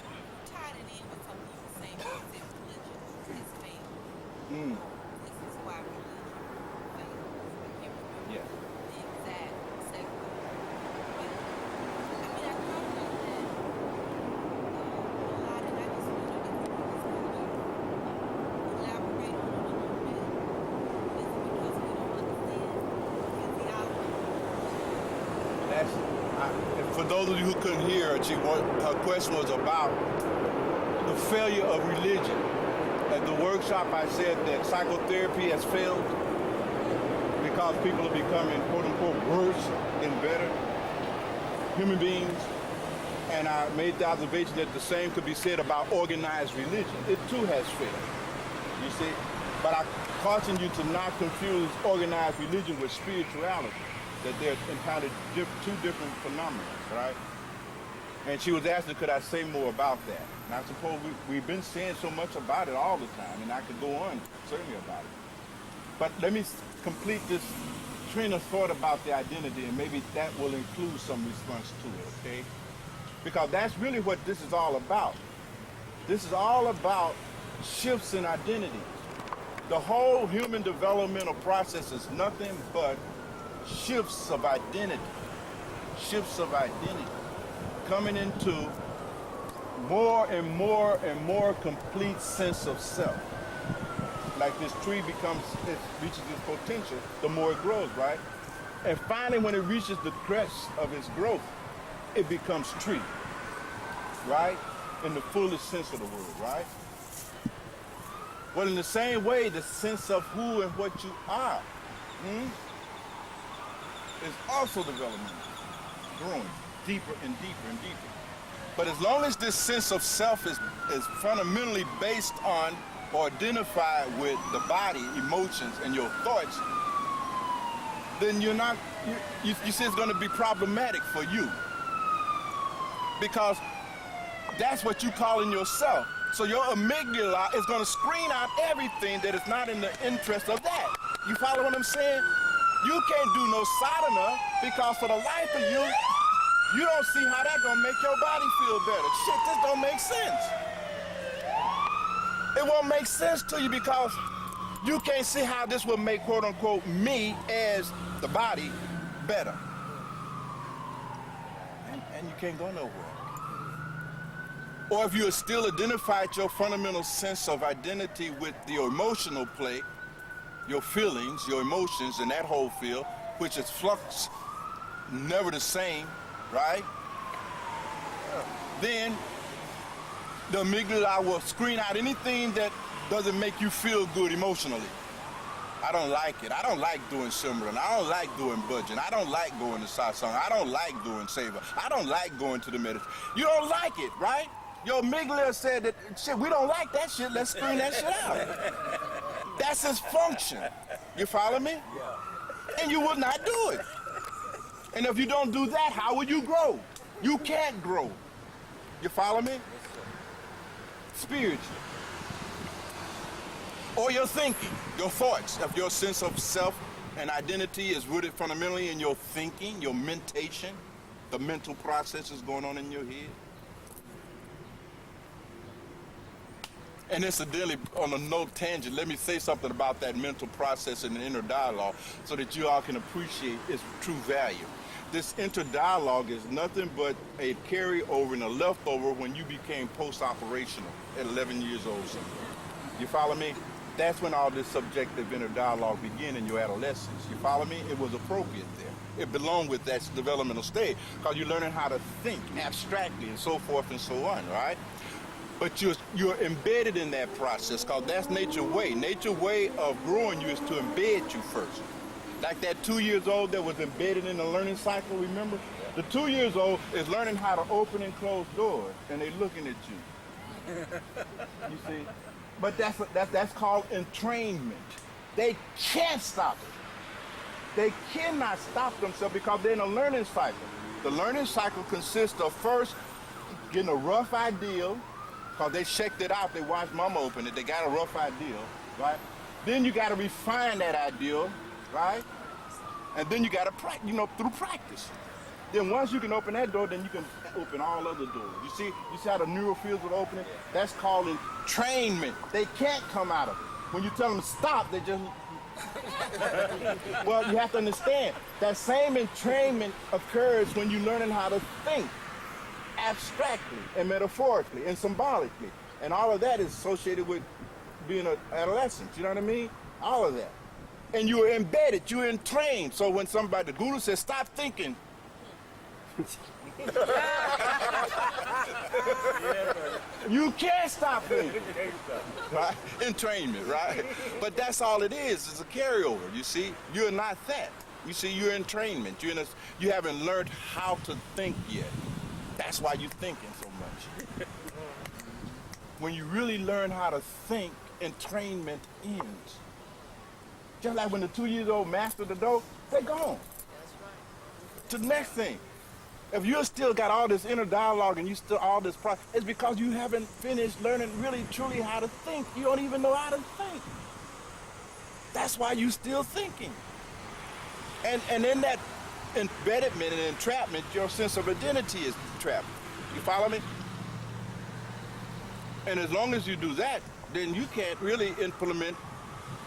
G: you tied it in with something you were saying about religion is faith. This is why religion fails. I can't remember the exact segue. But I thought about that a lot, and I just wondered if you were just going to elaborate on it a little bit.
A: For those of you who couldn't hear, her question was about the failure of religion. At the workshop, I said that psychotherapy has failed because people are becoming, quote unquote, worse and better human beings. And I made the observation that the same could be said about organized religion. It too has failed, you see. But I caution you to not confuse organized religion with spirituality, that they're encountered two different phenomena, right? And she was asking, could I say more about that? And I suppose we've been saying so much about it all the time, and I could go on certainly about it. But let me complete this train of thought about the identity, and maybe that will include some response to it, okay? Because that's really what this is all about. This is all about shifts in identity. The whole human developmental process is nothing but shifts of identity. Shifts of identity. Coming into more and more and more complete sense of self. Like this tree reaches its potential, the more it grows, right? And finally, when it reaches the crest of its growth, it becomes tree, right? In the fullest sense of the word, right? Well, in the same way, the sense of who and what you are is also developmental, growing deeper and deeper and deeper. But as long as this sense of self is fundamentally based on or identified with the body, emotions, and your thoughts, then you're not, you see it's going to be problematic for you. because that's what you calling yourself. So your amygdala is going to screen out everything that is not in the interest of that. You follow what I'm saying? You can't do no sadhana because for the life of you, you don't see how that's going to make your body feel better. Shit, this don't make sense. It won't make sense to you because you can't see how this will make, quote unquote, me as the body better. And you can't go nowhere. Or if you still identified your fundamental sense of identity with the emotional play, your feelings, your emotions, and that whole field, which is flux, never the same, right? Then the amygdala will screen out anything that doesn't make you feel good emotionally. I don't like it. I don't like doing Simran. I don't like doing bhajan. I don't like going to satsang. I don't like doing seva. I don't like going to the meditation. You don't like it, right? Your amygdala said that, shit, we don't like that shit. Let's screen that shit out. That's its function. You follow me? Yeah. And you will not do it. And if you don't do that, how will you grow? You can't grow. You follow me? Spiritually. Or your thinking, your thoughts, if your sense of self and identity is rooted fundamentally in your thinking, your mentation, the mental processes going on in your head. And incidentally, on a no tangent, let me say something about that mental process and the inner dialogue so that you all can appreciate its true value. This inner dialogue is nothing but a carryover and a leftover when you became post-operational at 11 years old. You follow me? That's when all this subjective inner dialogue began in your adolescence. You follow me? It was appropriate there. It belonged with that developmental stage because you're learning how to think abstractly and so forth and so on, right? But you're embedded in that process because that's nature's way. Nature's way of growing you is to embed you first. Like that 2 years old that was embedded in the learning cycle, remember? The 2 years old is learning how to open and close doors, and they're looking at you. You see? But that's called entrainment. They can't stop it. They cannot stop themselves because they're in a learning cycle. The learning cycle consists of first getting a rough ideal, because they checked it out, they watched mama open it, they got a rough ideal, right? Then you got to refine that ideal, right? And then you got to, through practice. Then once you can open that door, then you can open all other doors. You see how the neural fields are opening? That's called entrainment. They can't come out of it. When you tell them to stop, they just... Well, you have to understand, that same entrainment occurs when you're learning how to think abstractly and metaphorically and symbolically. And all of that is associated with being an adolescent. You know what I mean? All of that. And you're embedded, you're entrained. So when the guru says, stop thinking, you can't stop thinking. Right? Entrainment, right? But that's all it is. It's a carryover, you see? You're not that. You see, you're in entrainment. You haven't learned how to think yet. That's why you're thinking so much. When you really learn how to think, entrainment ends. Just like when the 2 years old master the dope, they're gone. That's right. To the next thing. If you still got all this inner dialogue and you still all this process, it's because you haven't finished learning really truly how to think. You don't even know how to think. That's why you're still thinking. And in that embedment and entrapment, your sense of identity is trapped. You follow me? And as long as you do that, then you can't really implement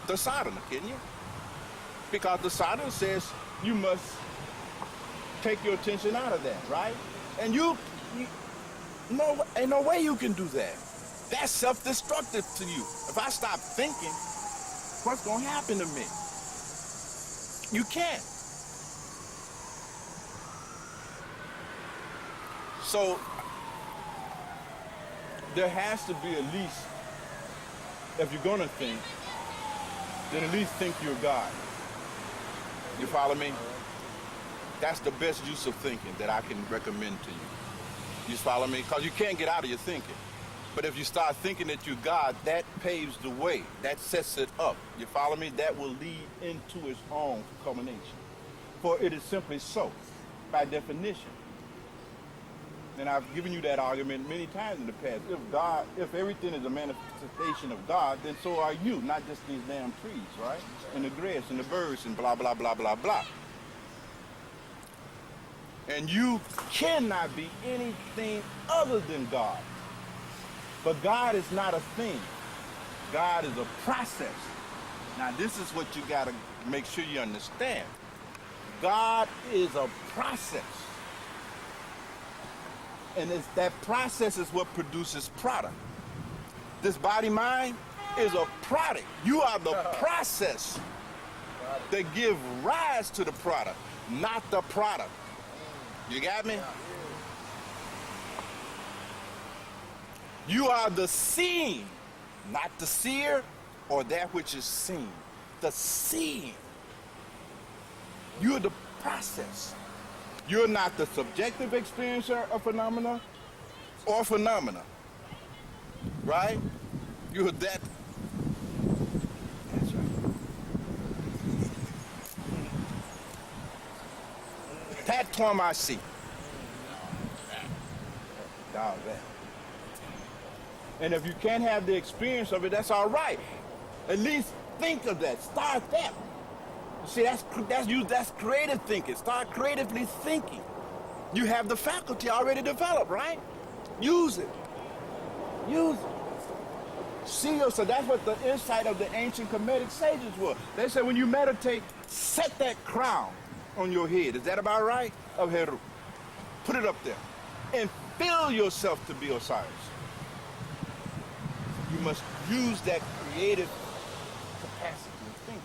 A: the sadhana, can you? Because the sadhana says you must take your attention out of that, right? And ain't no way you can do that. That's self-destructive to you. If I stop thinking, what's going to happen to me? You can't. So there has to be at least, if you're going to think, then at least think you're God. You follow me? That's the best use of thinking that I can recommend to you. You follow me? Because you can't get out of your thinking. But if you start thinking that you're God, that paves the way. That sets it up. You follow me? That will lead into its own culmination. For it is simply so, by definition. And I've given you that argument many times in the past. If everything is a manifestation of God, then so are you, not just these damn trees, right? And the grass and the birds and blah, blah, blah, blah, blah. And you cannot be anything other than God. But God is not a thing. God is a process. Now this is what you gotta make sure you understand. God is a process. And that process is what produces product. This body mind is a product. You are the process that give rise to the product, not the product. You got me? You are the seeing, not the seer or that which is seen. The seeing. You're the process. You're not the subjective experiencer of phenomena or phenomena, right? You're that. That's right. That time I see. Dog that. And if you can't have the experience of it, that's all right. At least think of that. Start that. See, that's creative thinking. Start creatively thinking. You have the faculty already developed, right? Use it. Use it. See yourself. That's what the insight of the ancient Kemetic sages was. They said when you meditate, set that crown on your head. Is that about right? Of Heru. Put it up there. And feel yourself to be Osiris. You must use that creative capacity of thinking.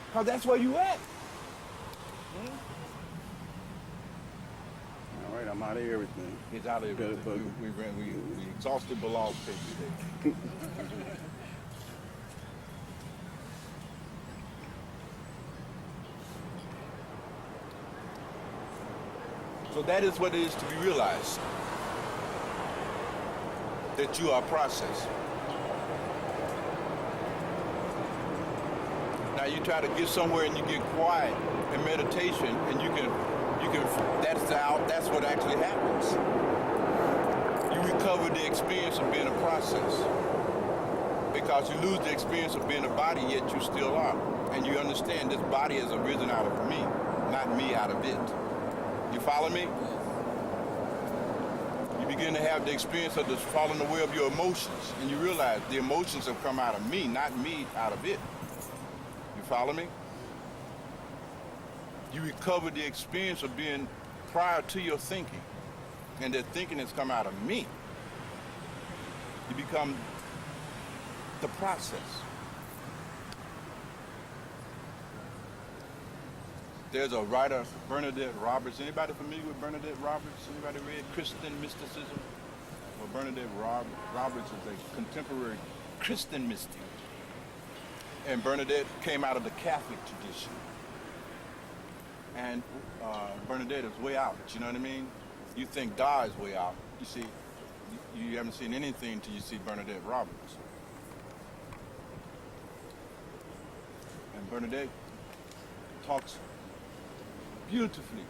A: Because that's where you at.
E: All right, I'm out of everything.
A: It's out of everything. We exhausted Bilal tape today. So that is what it is to be realized. That you are a process. Now you try to get somewhere and you get quiet in meditation, and you can that's what actually happens. You recover the experience of being a process. Because you lose the experience of being a body, yet you still are. And you understand this body has arisen out of me, not me out of it. You follow me? You begin to have the experience of this falling away of your emotions, and you realize the emotions have come out of me, not me out of it. You follow me? You recover the experience of being prior to your thinking, and that thinking has come out of me. You become the process. There's a writer, Bernadette Roberts. Anybody familiar with Bernadette Roberts? Anybody read Christian Mysticism? Well, Bernadette Roberts is a contemporary Christian mystic. And Bernadette came out of the Catholic tradition. And Bernadette is way out, you know what I mean? You think God is way out. You see, you haven't seen anything until you see Bernadette Roberts. And Bernadette talks beautifully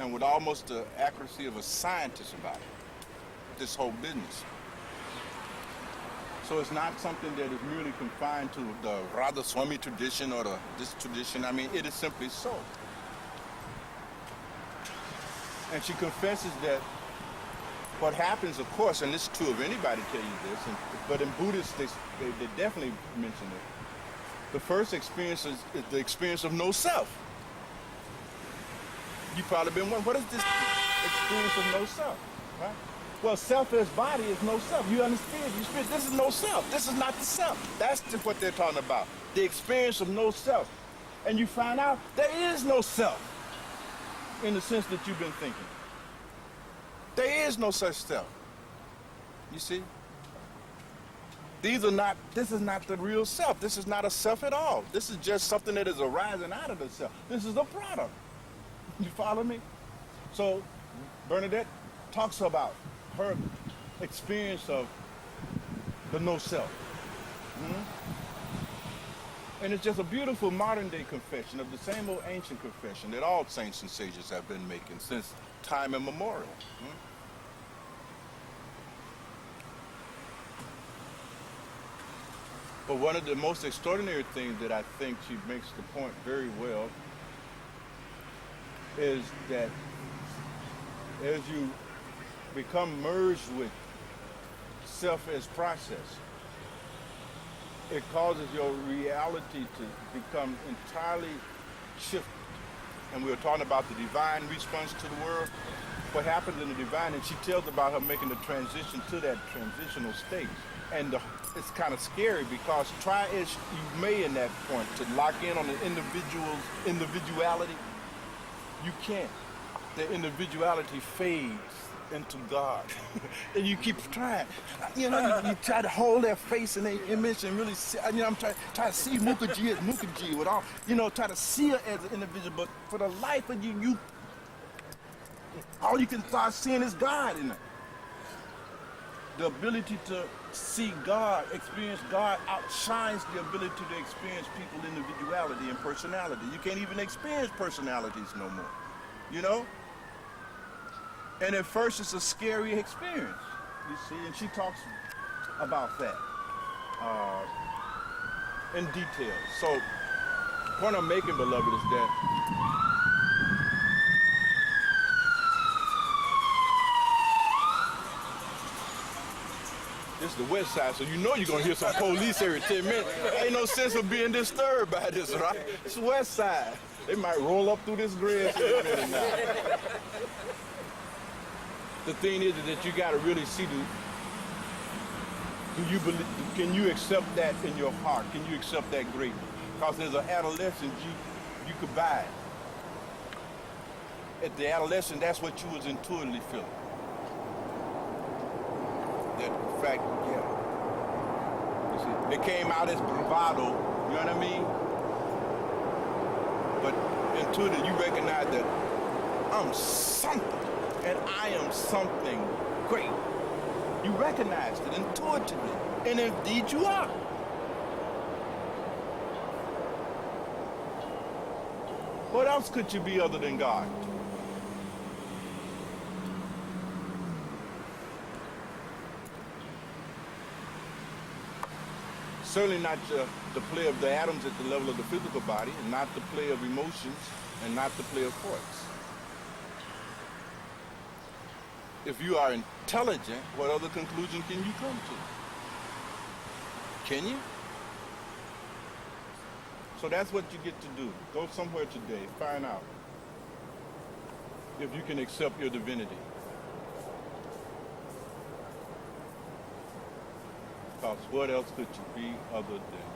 A: and with almost the accuracy of a scientist about it, this whole business. So it's not something that is merely confined to the Radha-Swami tradition or this tradition. I mean, it is simply so. And she confesses that what happens, of course, and this is true of anybody tell you this, but in Buddhists, they definitely mention it. The first experience is the experience of no self. You've probably been wondering, what is this experience of no self, right? Well, self as body is no self. You understand? This is no self. This is not the self. That's just what they're talking about. The experience of no self. And you find out there is no self in the sense that you've been thinking. There is no such self. You see? This is not the real self. This is not a self at all. This is just something that is arising out of the self. This is a product. You follow me? So Bernadette talks about her experience of the no self. And it's just a beautiful modern day confession of the same old ancient confession that all saints and sages have been making since time immemorial. But one of the most extraordinary things that I think she makes the point very well is that as you become merged with self as process, it causes your reality to become entirely shifted. And we were talking about the divine response to the world. What happens in the divine, and she tells about her making the transition to that transitional state. And it's kind of scary because try as you may in that point to lock in on the individual's individuality, you can't. The individuality fades into God. And you keep trying. You know, you try to hold their face in their image and really see, you know, I'm trying to see Mukherjee as Mukherjee with all, you know, try to see her as an individual, but for the life of you, all you can start seeing is God in her. The ability to see God, experience God outshines the ability to experience people's individuality and personality. You can't even experience personalities no more, you know? And at first it's a scary experience, you see, and she talks about that in detail. So the point I'm making, beloved, is that this is the west side, so you know you're gonna hear some police every 10 minutes. Ain't no sense of being disturbed by this, right? It's the west side. They might roll up through this grass in a minute now. The thing is that you gotta really see do you believe, can you accept that in your heart? Can you accept that greatness? Because as an adolescent, you could buy it. At the adolescent, that's what you was intuitively feeling. That in fact, yeah. You see, they came out as bravado, you know what I mean? But intuitively, you recognize that I'm something, and I am something great. You recognized it intuitively, and indeed you are. What else could you be other than God? Certainly not the play of the atoms at the level of the physical body, and not the play of emotions, and not the play of thoughts. If you are intelligent, what other conclusion can you come to? Can you? So that's what you get to do. Go somewhere today, find out if you can accept your divinity. Because what else could you be other than